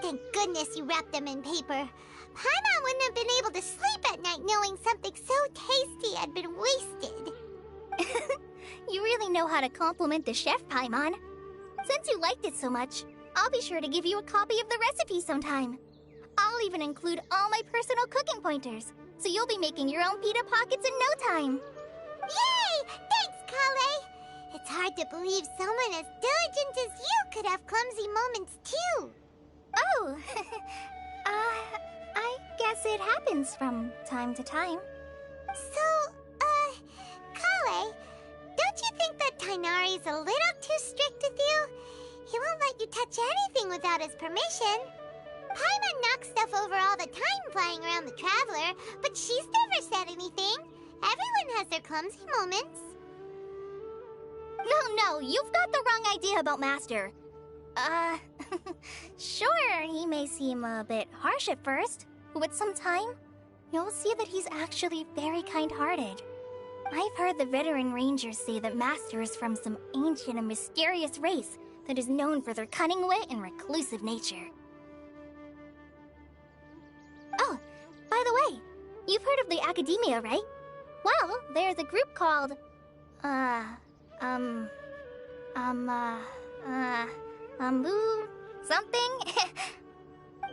Thank goodness you wrapped them in paper. Paimon wouldn't have been able to sleep at night knowing something so tasty had been wasted. You really know how to compliment the chef, Paimon. Since you liked it so much, I'll be sure to give you a copy of the recipe sometime. I'll even include all my personal cooking pointers, so you'll be making your own pita pockets in no time. Yay! Thanks, Kale! It's hard to believe someone as diligent as you could have clumsy moments, too. Oh, I guess it happens from time to time. So, Kale, don't you think that Tainari's a little too strict with you? He won't let you touch anything without his permission. Paimon knocks stuff over all the time flying around the Traveler, but she's never said anything. Everyone has their clumsy moments. No, you've got the wrong idea about Master. Sure, he may seem a bit harsh at first, but with some time, you'll see that he's actually very kind-hearted. I've heard the veteran rangers say that Master is from some ancient and mysterious race that is known for their cunning wit and reclusive nature. Oh, by the way, you've heard of the Academia, right? Well, there's a group called, something?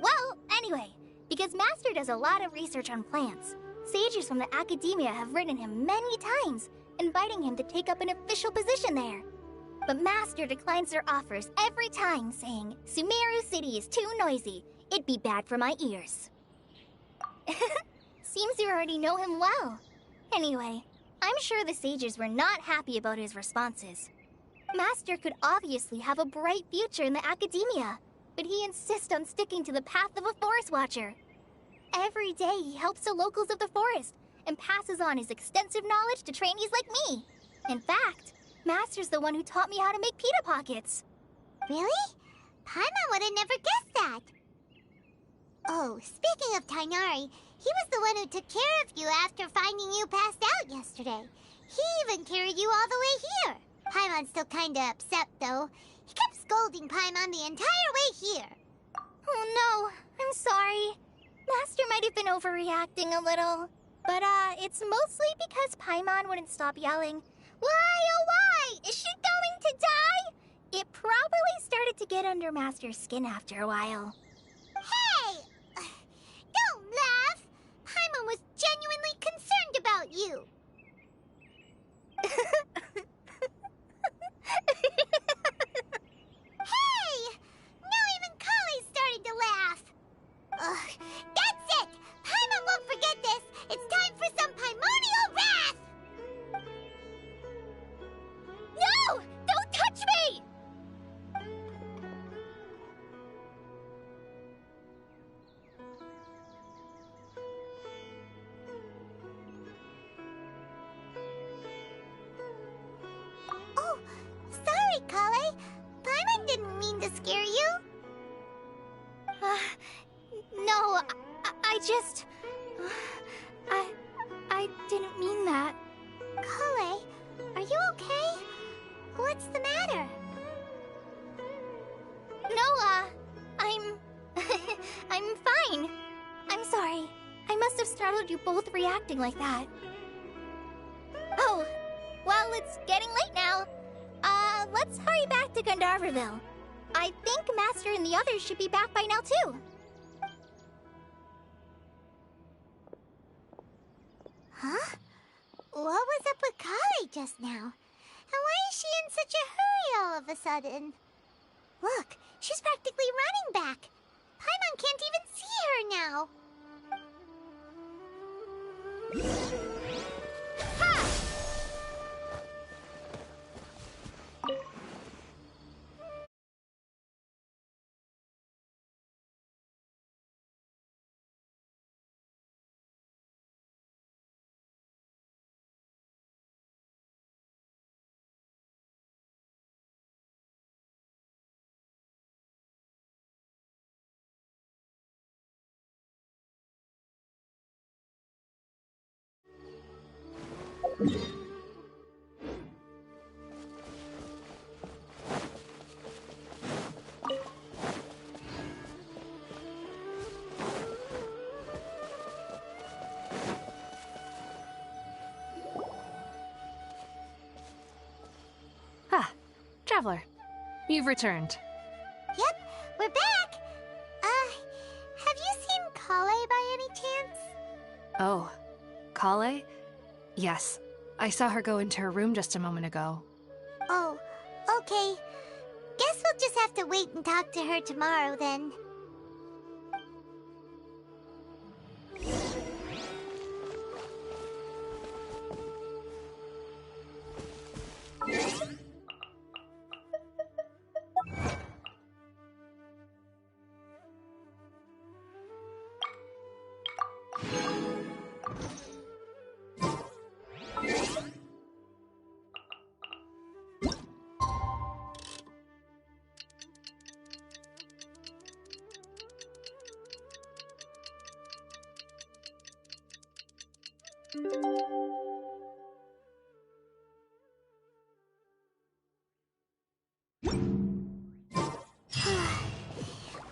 Well, anyway, because Master does a lot of research on plants, sages from the Academia have written him many times, inviting him to take up an official position there. But Master declines their offers every time, saying, Sumeru City is too noisy. It'd be bad for my ears. Seems you already know him well. Anyway, I'm sure the sages were not happy about his responses. Master could obviously have a bright future in the Academia, but he insists on sticking to the path of a forest watcher. Every day he helps the locals of the forest and passes on his extensive knowledge to trainees like me. In fact, Master's the one who taught me how to make pita pockets. Really? Paimon would have never guessed that. Oh, speaking of Tainari, he was the one who took care of you after finding you passed out yesterday. He even carried you all the way here. Paimon's still kinda upset, though. He kept scolding Paimon the entire way here. Oh no, I'm sorry. Master might have been overreacting a little. But, it's mostly because Paimon wouldn't stop yelling, "Why, oh why? Is she going to die?" It probably started to get under Master's skin after a while. Hey! Don't laugh! Paimon was genuinely concerned about you. Hey! Now even Kale's starting to laugh. Ugh, that's it! Paimon won't forget this! It's time for some Paimonial wrath! No! Don't touch me! Oh, sorry, Kale. Paimon didn't mean to scare you. No, I just... I didn't mean that. Kale, are you okay? What's the matter? No, I'm... I'm fine. I'm sorry. I must have startled you both reacting like that. Oh, well, it's getting late now. Let's hurry back to Gandharville. I think Master and the others should be back by now, too. Huh? What was up with Kale just now? And why is she in such a hurry all of a sudden? Look, she's practically running back. Paimon can't even see her now. Ha! Ah, Traveler. You've returned. Yep, we're back. Have you seen Kale by any chance? Oh, Kale? Yes, I saw her go into her room just a moment ago. Oh, okay. Guess we'll just have to wait and talk to her tomorrow then.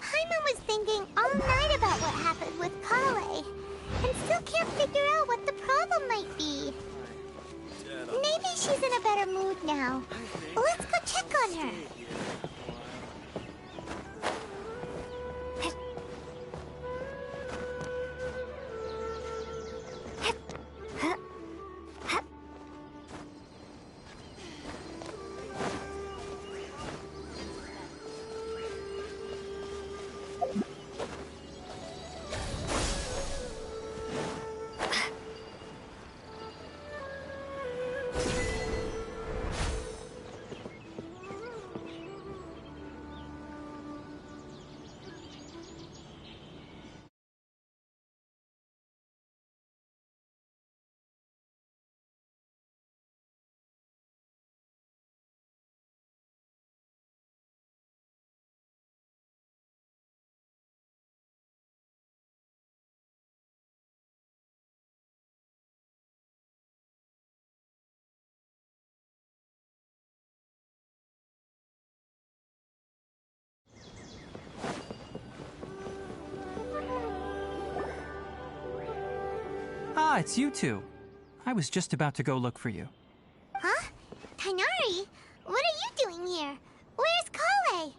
Paimon was thinking all night about what happened with Kale, and still can't figure out what the problem might be. Maybe she's in a better mood now. Let's go check on her. it's you two. I was just about to go look for you. Huh? Tainari? What are you doing here? Where's Kale?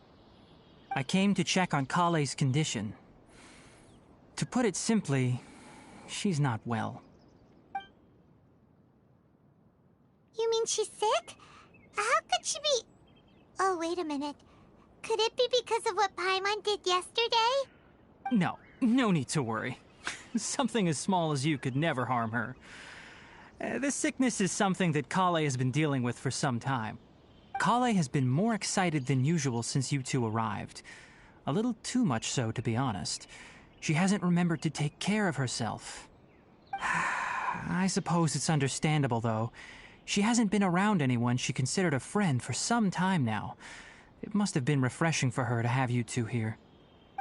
I came to check on Kale's condition. To put it simply, she's not well. You mean she's sick? How could she be... Oh, wait a minute. Could it be because of what Paimon did yesterday? No need to worry. Something as small as you could never harm her. This sickness is something that Kale has been dealing with for some time. Kale has been more excited than usual since you two arrived. A little too much so, to be honest. She hasn't remembered to take care of herself. I suppose it's understandable, though. She hasn't been around anyone she considered a friend for some time now. It must have been refreshing for her to have you two here.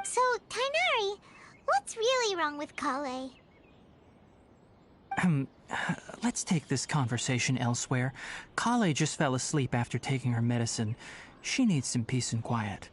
So, Tainari, what's really wrong with Kale? Let's take this conversation elsewhere. Kale just fell asleep after taking her medicine. She needs some peace and quiet.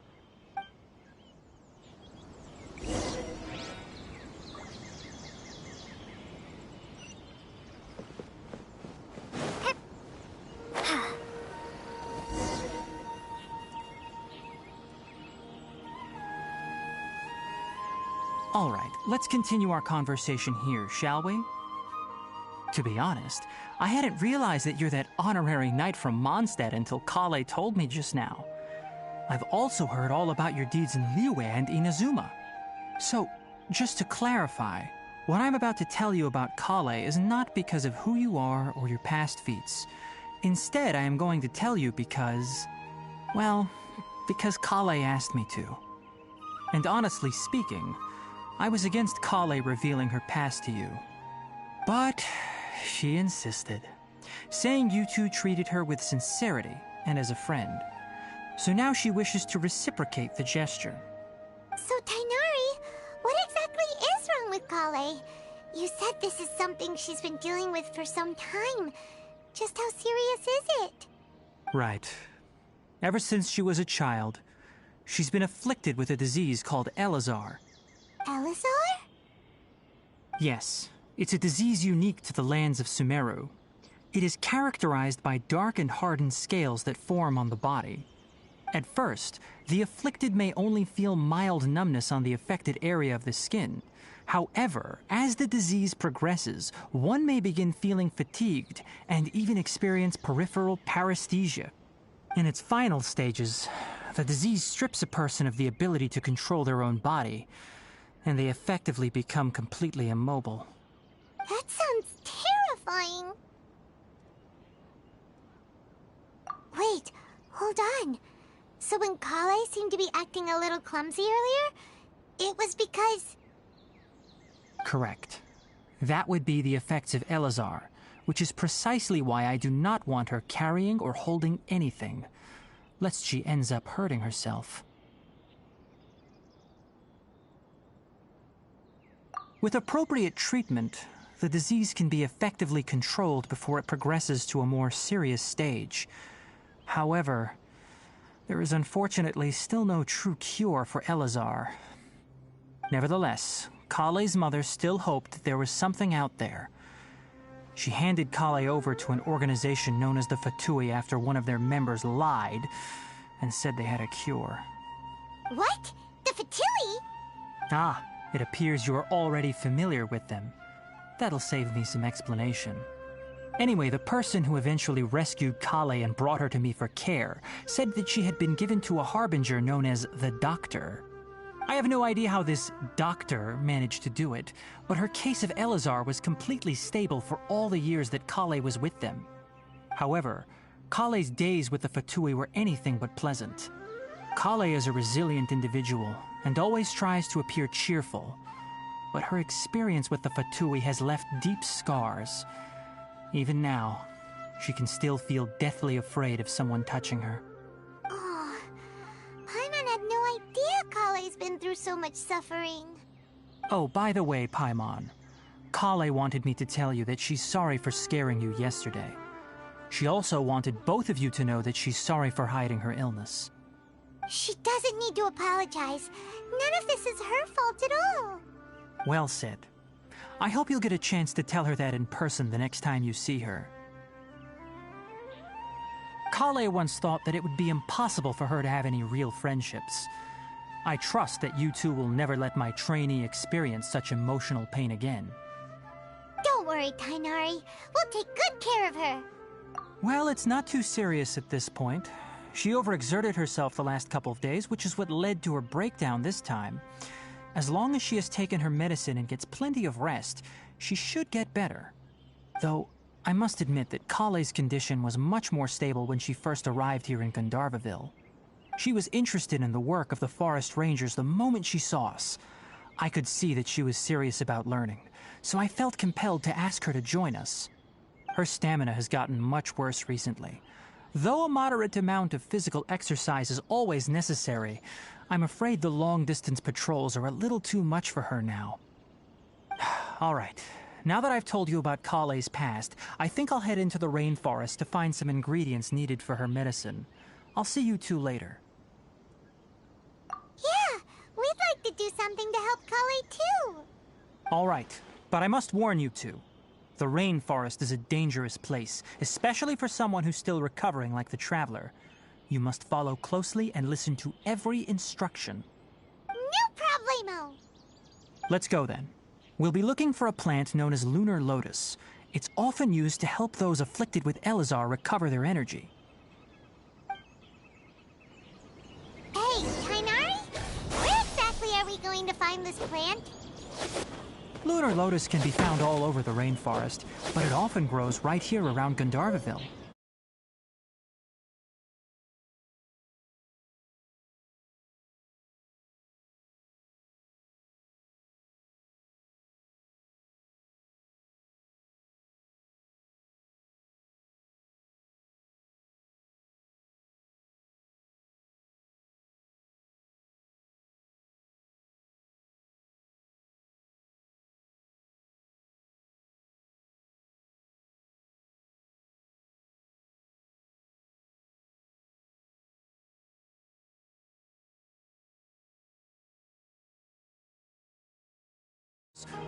All right, let's continue our conversation here, shall we? To be honest, I hadn't realized that you're that honorary knight from Mondstadt until Kale told me just now. I've also heard all about your deeds in Liyue and Inazuma. So, just to clarify, what I'm about to tell you about Kale is not because of who you are or your past feats. Instead, I am going to tell you because... well, because Kale asked me to. And honestly speaking, I was against Kale revealing her past to you. But she insisted, saying you two treated her with sincerity and as a friend. So now she wishes to reciprocate the gesture. So, Tainari, what exactly is wrong with Kale? You said this is something she's been dealing with for some time. Just how serious is it? Right. Ever since she was a child, she's been afflicted with a disease called Elazar. Elazar? Yes, it's a disease unique to the lands of Sumeru. It is characterized by dark and hardened scales that form on the body. At first, the afflicted may only feel mild numbness on the affected area of the skin. However, as the disease progresses, one may begin feeling fatigued and even experience peripheral paresthesia. In its final stages, the disease strips a person of the ability to control their own body, and they effectively become completely immobile. That sounds terrifying. Wait, hold on. So when Kale seemed to be acting a little clumsy earlier, it was because... Correct. That would be the effects of Elazar, which is precisely why I do not want her carrying or holding anything, lest she ends up hurting herself. With appropriate treatment, the disease can be effectively controlled before it progresses to a more serious stage. However, there is unfortunately still no true cure for Elazar. Nevertheless, Kale's mother still hoped that there was something out there. She handed Kale over to an organization known as the Fatui after one of their members lied and said they had a cure. What? The Fatui? Ah, it appears you are already familiar with them. That'll save me some explanation. Anyway, the person who eventually rescued Kale and brought her to me for care said that she had been given to a harbinger known as the Doctor. I have no idea how this doctor managed to do it, but her case of Elazar was completely stable for all the years that Kale was with them. However, Kale's days with the Fatui were anything but pleasant. Kale is a resilient individual and always tries to appear cheerful, but her experience with the Fatui has left deep scars. Even now, she can still feel deathly afraid of someone touching her. Oh, Paimon had no idea Kale's been through so much suffering. Oh, by the way, Paimon, Kale wanted me to tell you that she's sorry for scaring you yesterday. She also wanted both of you to know that she's sorry for hiding her illness. She doesn't need to apologize. None of this is her fault at all. Well said. I hope you'll get a chance to tell her that in person the next time you see her. Kale once thought that it would be impossible for her to have any real friendships. I trust that you two will never let my trainee experience such emotional pain again. Don't worry, Tainari. We'll take good care of her. Well, it's not too serious at this point. She overexerted herself the last couple of days, which is what led to her breakdown this time. As long as she has taken her medicine and gets plenty of rest, she should get better. Though, I must admit that Kale's condition was much more stable when she first arrived here in Gandharvaville. She was interested in the work of the forest rangers the moment she saw us. I could see that she was serious about learning, so I felt compelled to ask her to join us. Her stamina has gotten much worse recently. Though a moderate amount of physical exercise is always necessary, I'm afraid the long-distance patrols are a little too much for her now. All right, now that I've told you about Kale's past, I think I'll head into the rainforest to find some ingredients needed for her medicine. I'll see you two later. Yeah, we'd like to do something to help Kale too. All right, but I must warn you two. The rainforest is a dangerous place, especially for someone who's still recovering like the Traveler. You must follow closely and listen to every instruction. No problemo! Let's go then. We'll be looking for a plant known as lunar lotus. It's often used to help those afflicted with Elazar recover their energy. Hey, Tainari? Where exactly are we going to find this plant? Lunar lotus can be found all over the rainforest, but it often grows right here around Gandharvaville.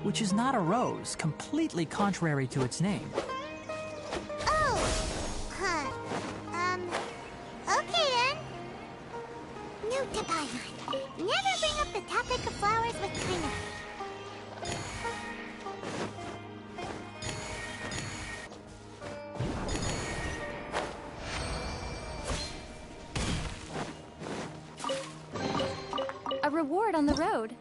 Which is not a rose, completely contrary to its name. Oh, huh. Okay then. Note to Paimon. Never bring up the topic of flowers with Tainari. A reward on the road.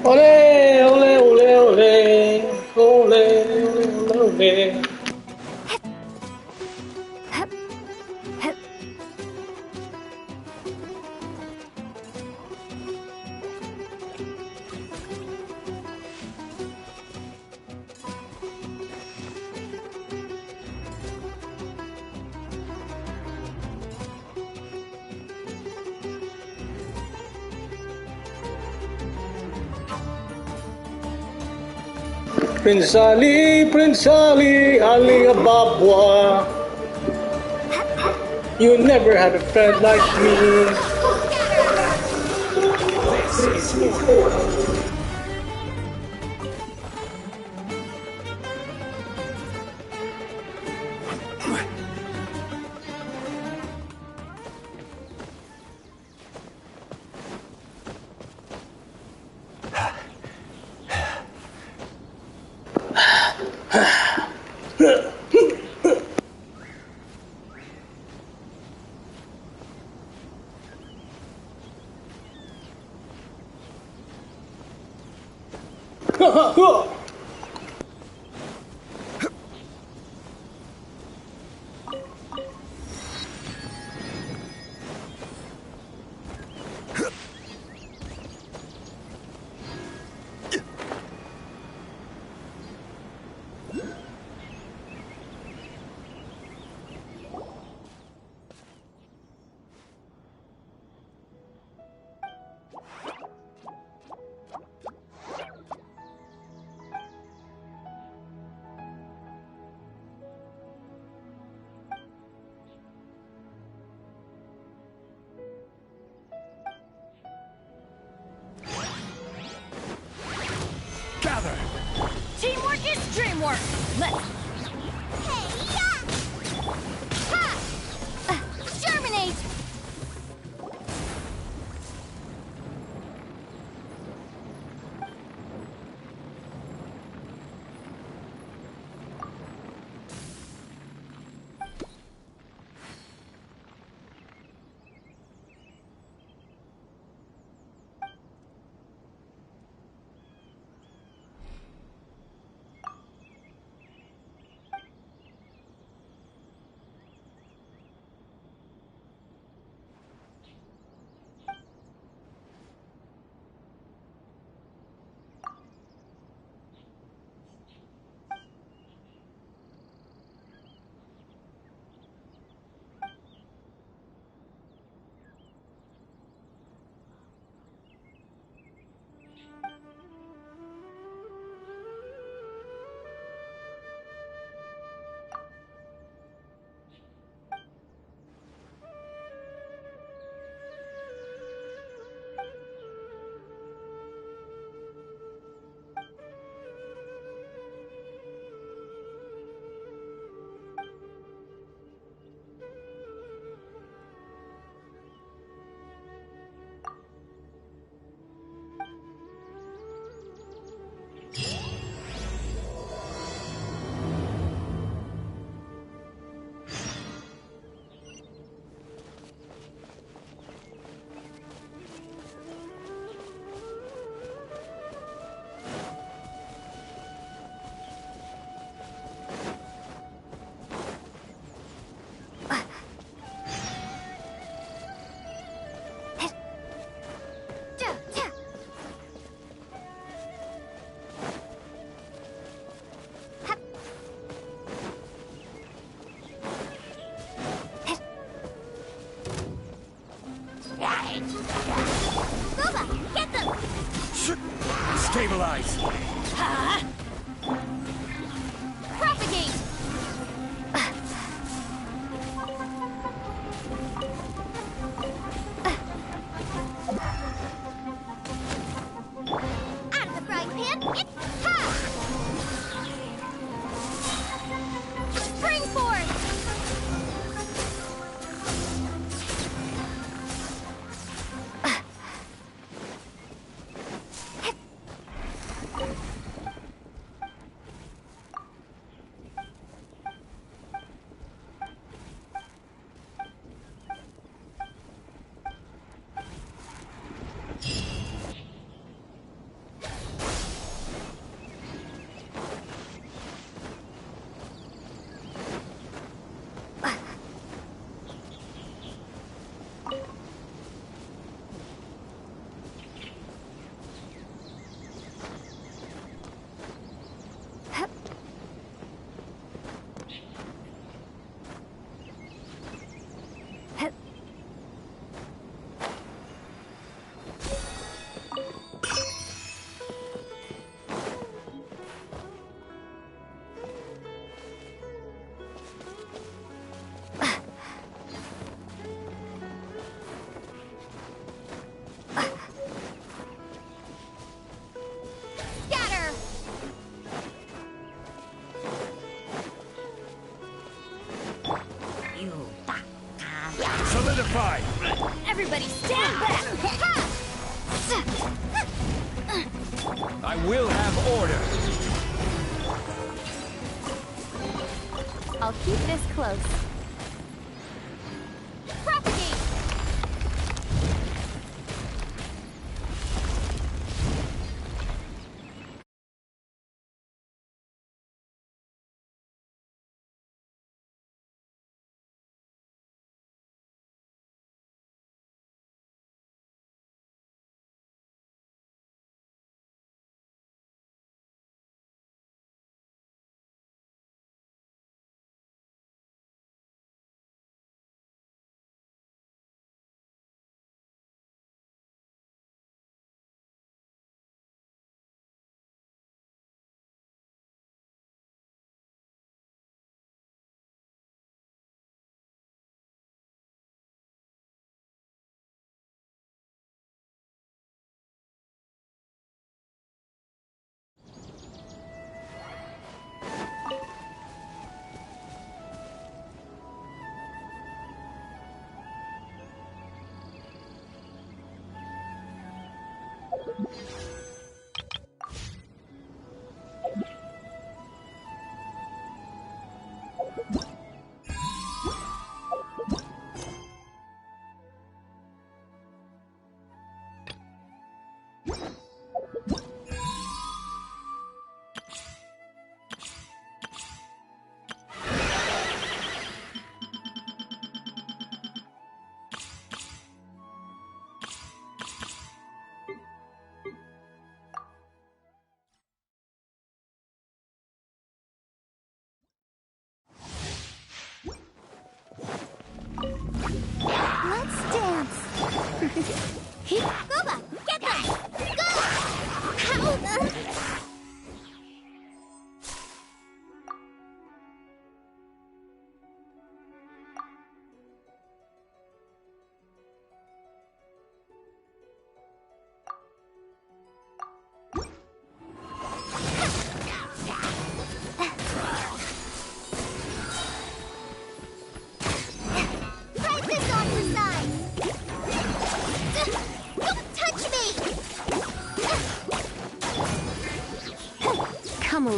Ole, ole, ole, ole. Ole, ole, ole, ole. Prince Ali, Ali Ababwa. You never had a friend like me. This is order. more. Let's Germinate! Stabilize! Propagate! Out of the frying pan, it's hot! Spring forth! Solidify! Everybody stand back! I will have order! I'll keep this close.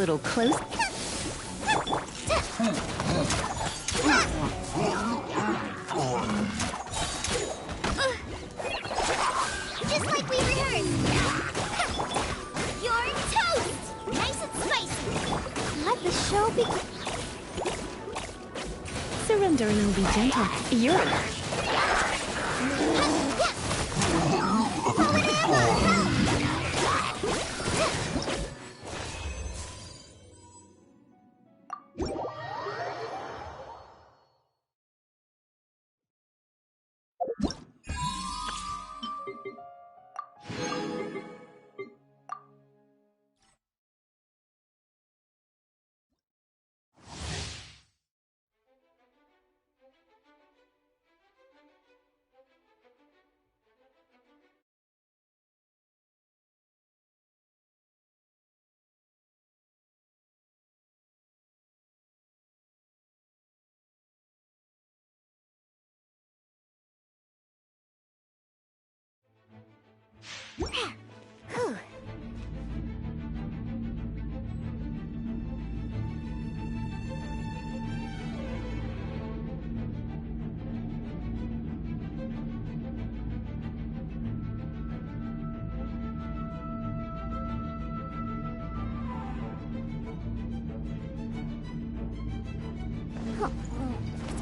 little close. Just like we rehearsed. You're toast! Nice and spicy. Let the show begin. Surrender and I'll be gentle. You're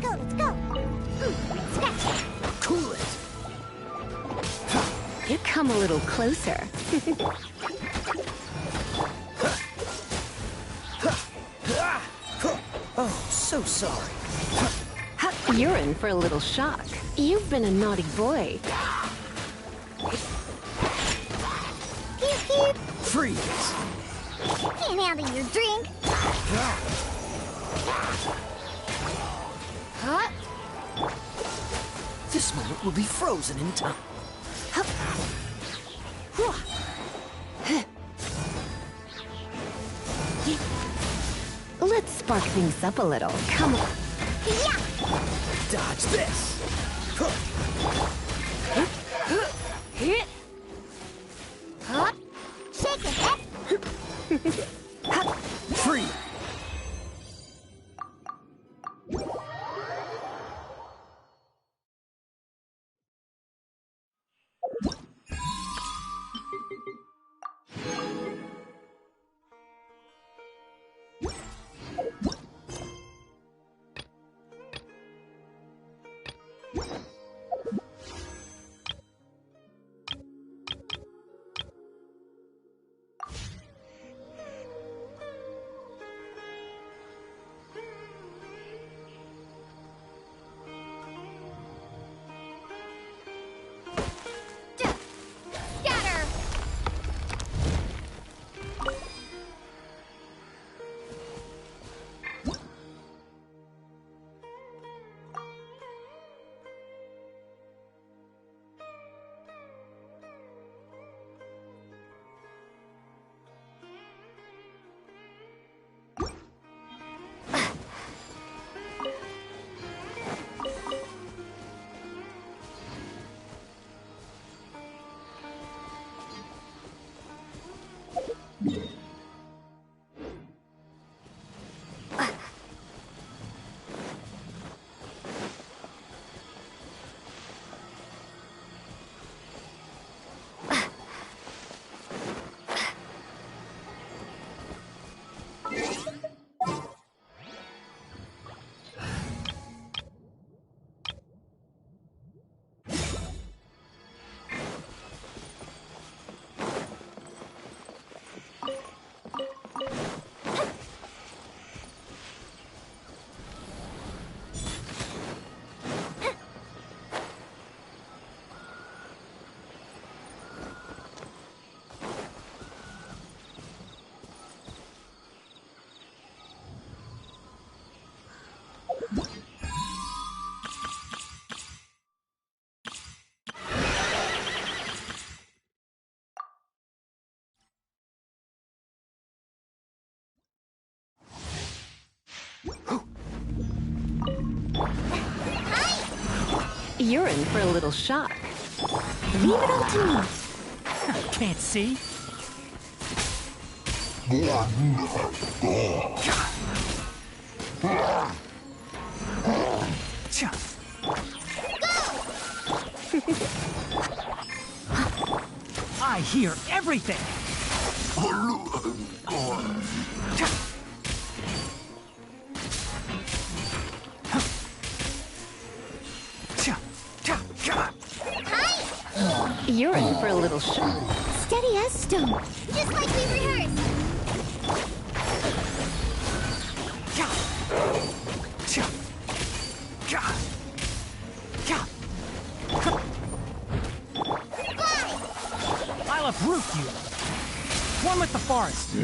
Let's go. Scratch. cool it. You come a little closer. Oh, so sorry. You're in for a little shock. You've been a naughty boy. Freeze! Can't handle your drink. Huh? This moment will be frozen in time. Let's spark things up a little. Come on. Yeah. Dodge this! Huh? Shake it. Free! Scatter. You're in for a little shock. Leave it all to me. Can't see? I hear everything! You're in for a little shock. Steady as stone, just like we rehearsed. I'll uproot you! One with the forest!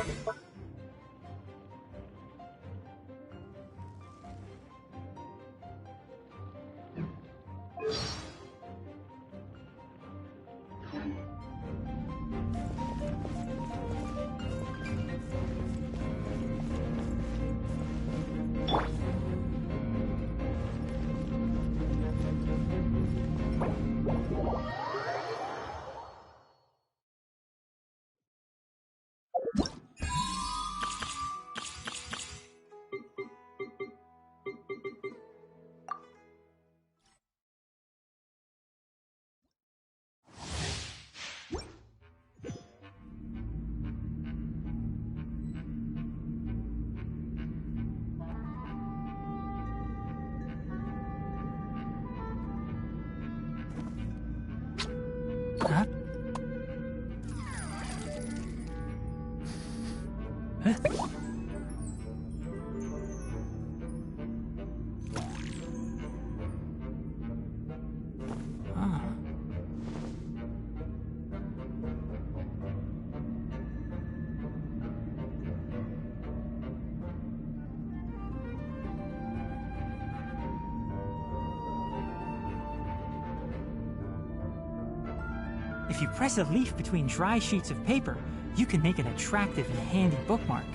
Huh? Huh? Ah. If you press a leaf between dry sheets of paper, you can make an attractive and handy bookmark.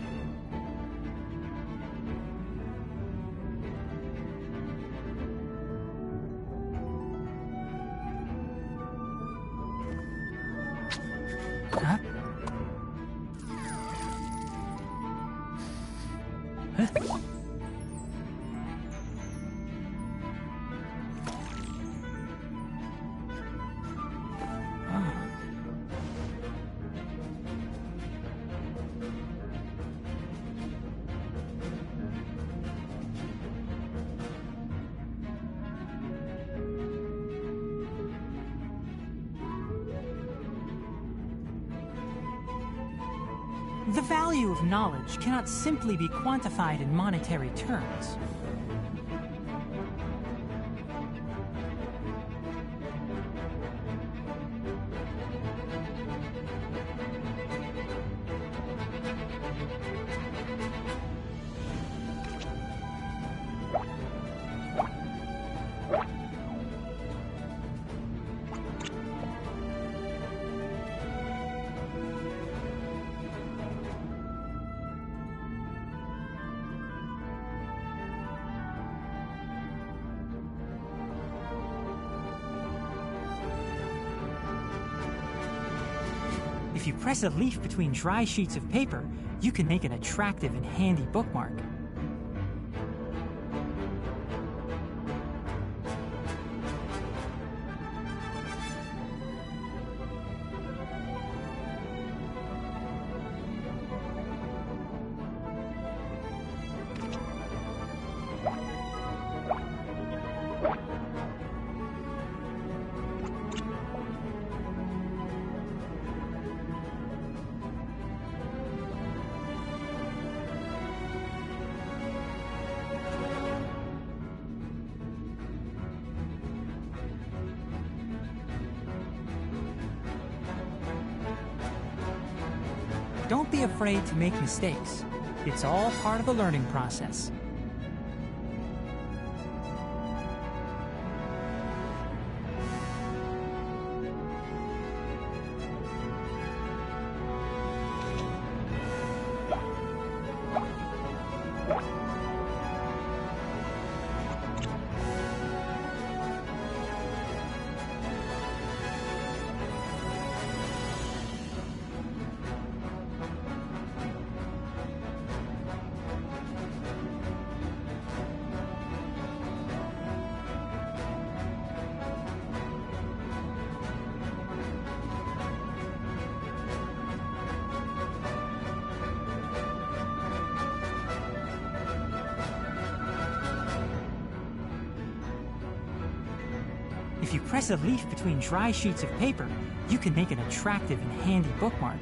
Huh? Huh? The value of knowledge cannot simply be quantified in monetary terms. If you press a leaf between dry sheets of paper, you can make an attractive and handy bookmark. Don't be afraid to make mistakes. It's all part of the learning process. If you press a leaf between dry sheets of paper, you can make an attractive and handy bookmark.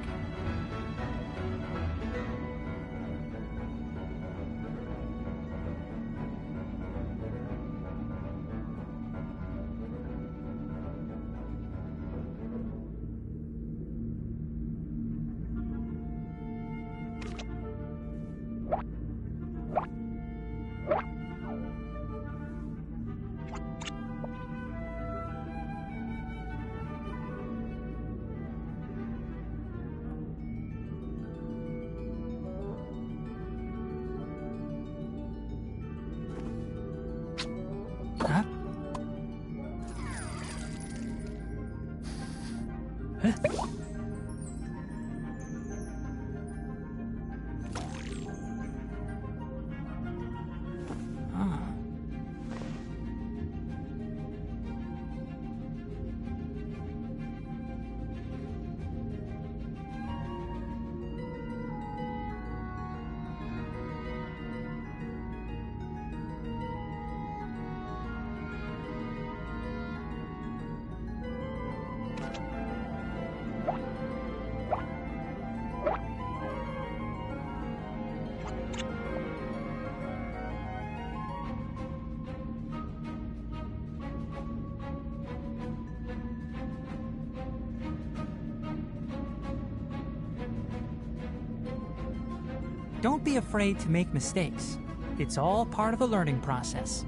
Don't be afraid to make mistakes. It's all part of the learning process.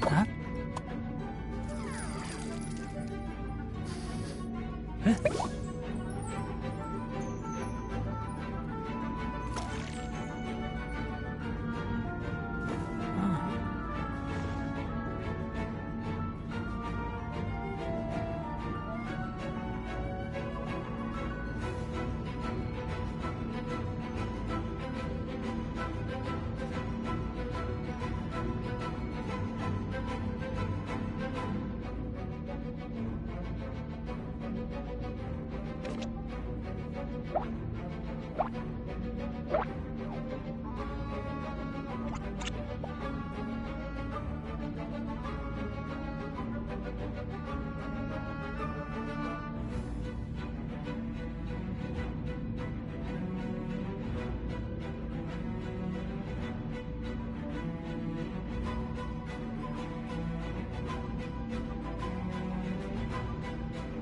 Huh? Huh?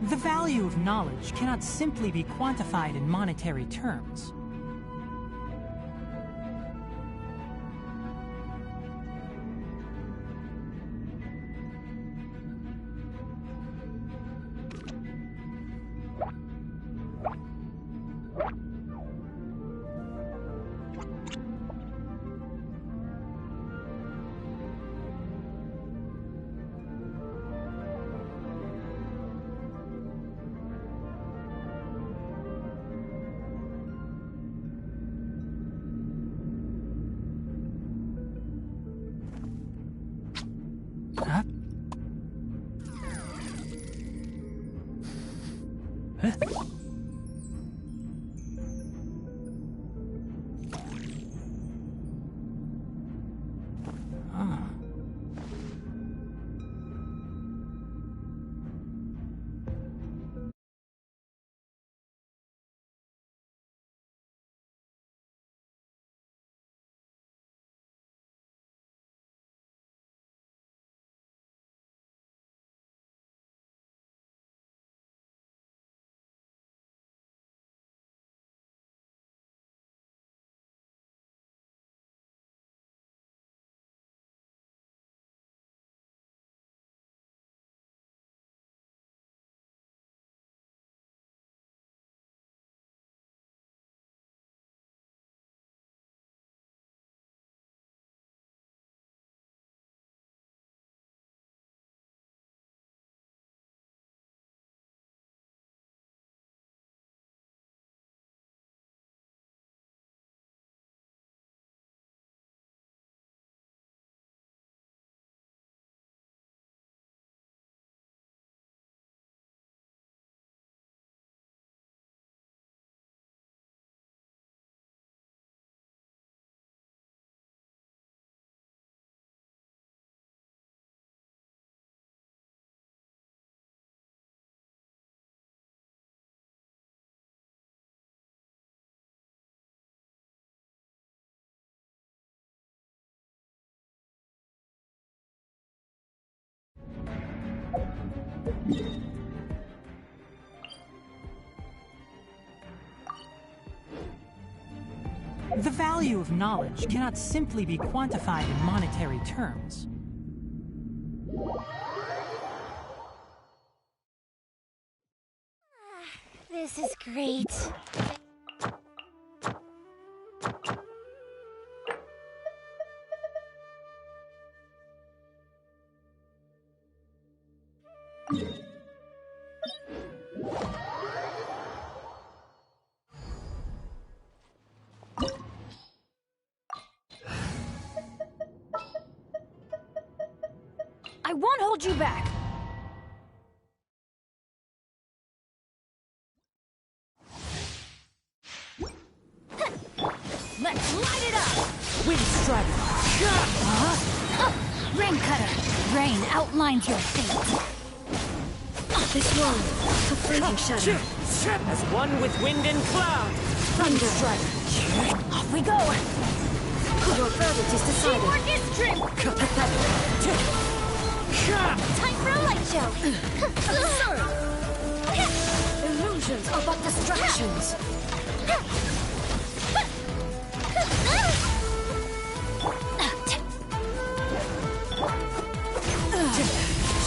The value of knowledge cannot simply be quantified in monetary terms. Huh? Huh? The value of knowledge cannot simply be quantified in monetary terms. This is great. I won't hold you back. Let's light it up! Wind strike! Rain cutter! Rain outlines your fate. This one, a freezing shadow. As one with wind and cloud! Thunder strike! Off we go! Your verdict is decided. Teamwork is trim! Time for a light show! Illusions are but distractions.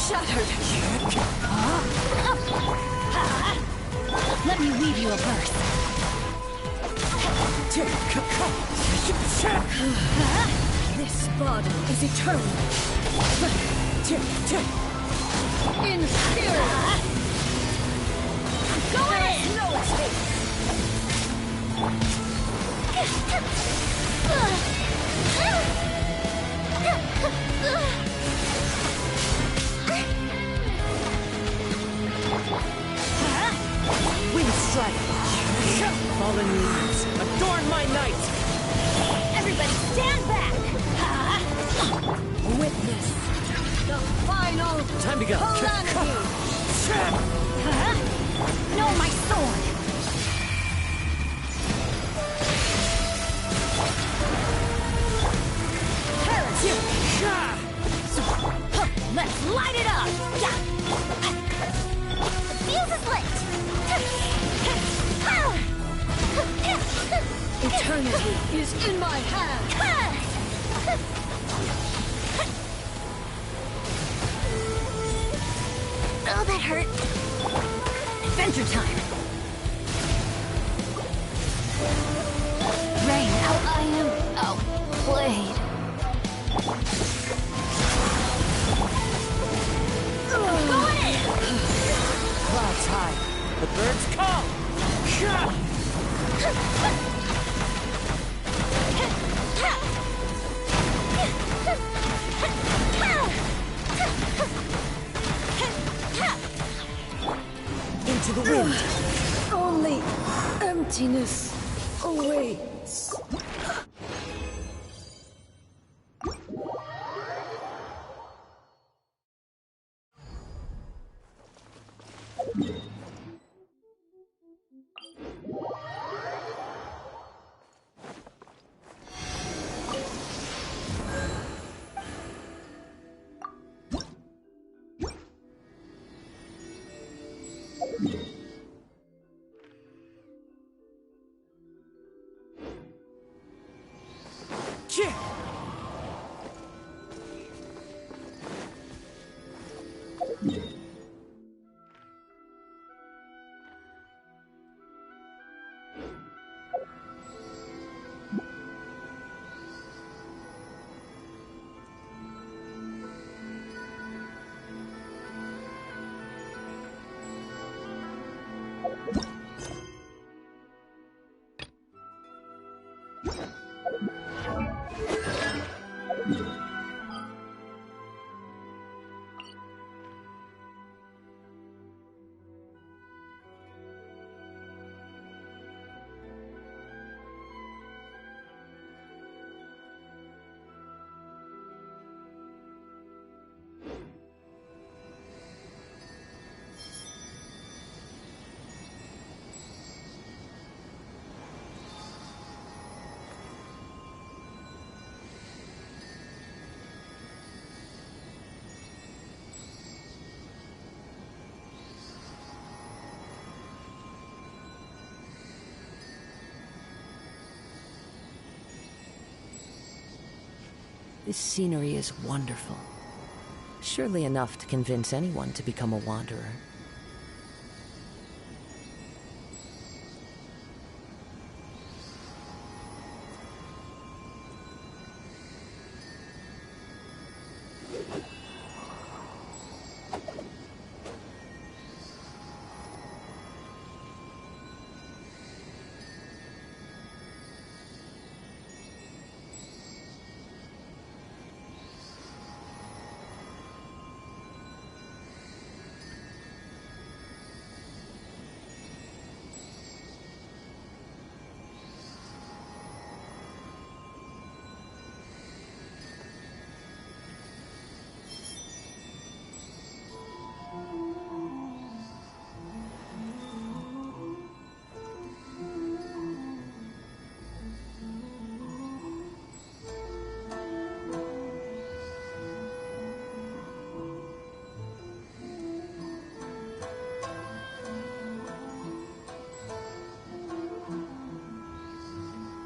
Shattered! Let me weave you a verse. This body is eternal. In spirit! Go in! No escape. Wind strike! Fallen leaves, adorn my night! Everybody stand back! Witness the final Time to go! calamity. No, my sword! Let's light it up! The fuse is lit! Eternity is in my hand. Oh, that hurt. Adventure time! Rain out I am outplayed. Going in! Clouds high, the birds call! Into the wind! Only emptiness awaits. This scenery is wonderful. Surely enough to convince anyone to become a wanderer.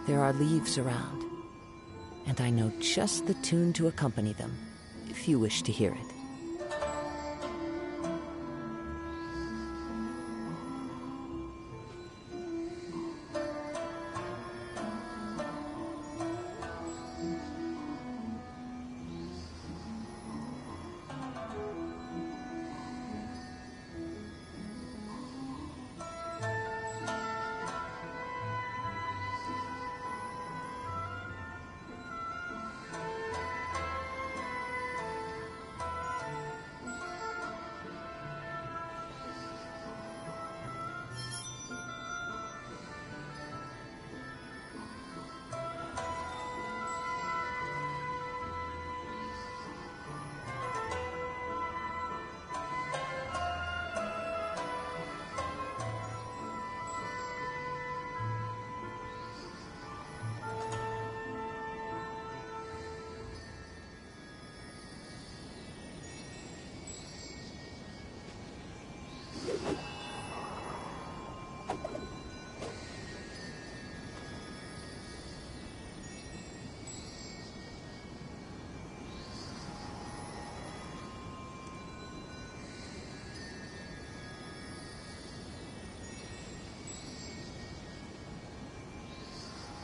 There are leaves around, and I know just the tune to accompany them, if you wish to hear it.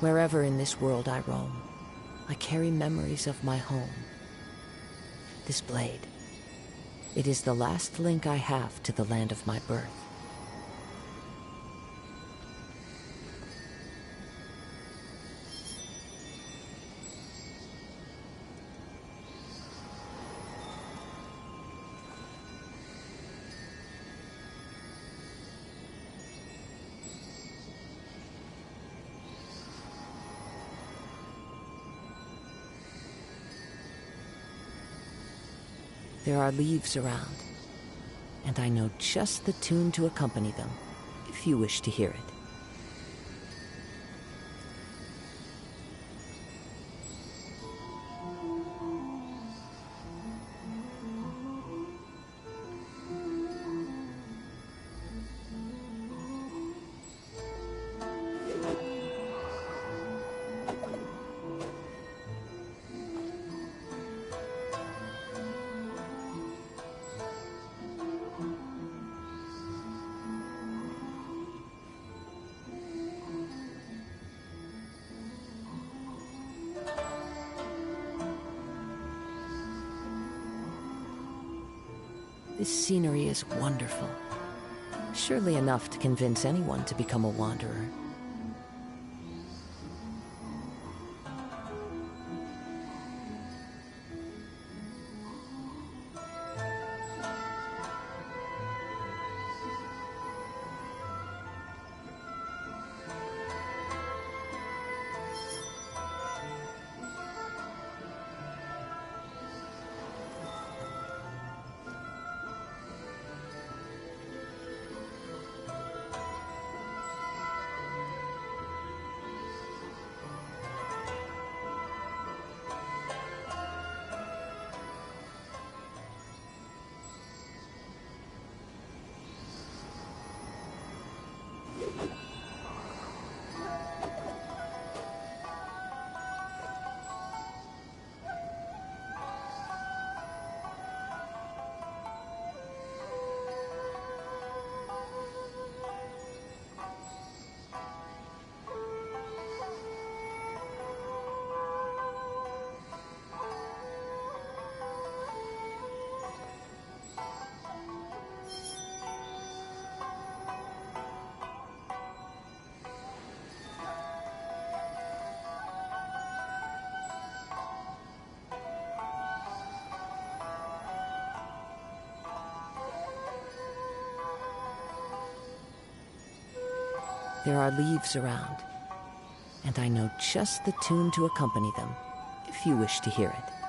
Wherever in this world I roam, I carry memories of my home. This blade, it is the last link I have to the land of my birth. There are leaves around, and I know just the tune to accompany them, if you wish to hear it. This scenery is wonderful. Surely enough to convince anyone to become a wanderer. There are leaves around, and I know just the tune to accompany them, if you wish to hear it.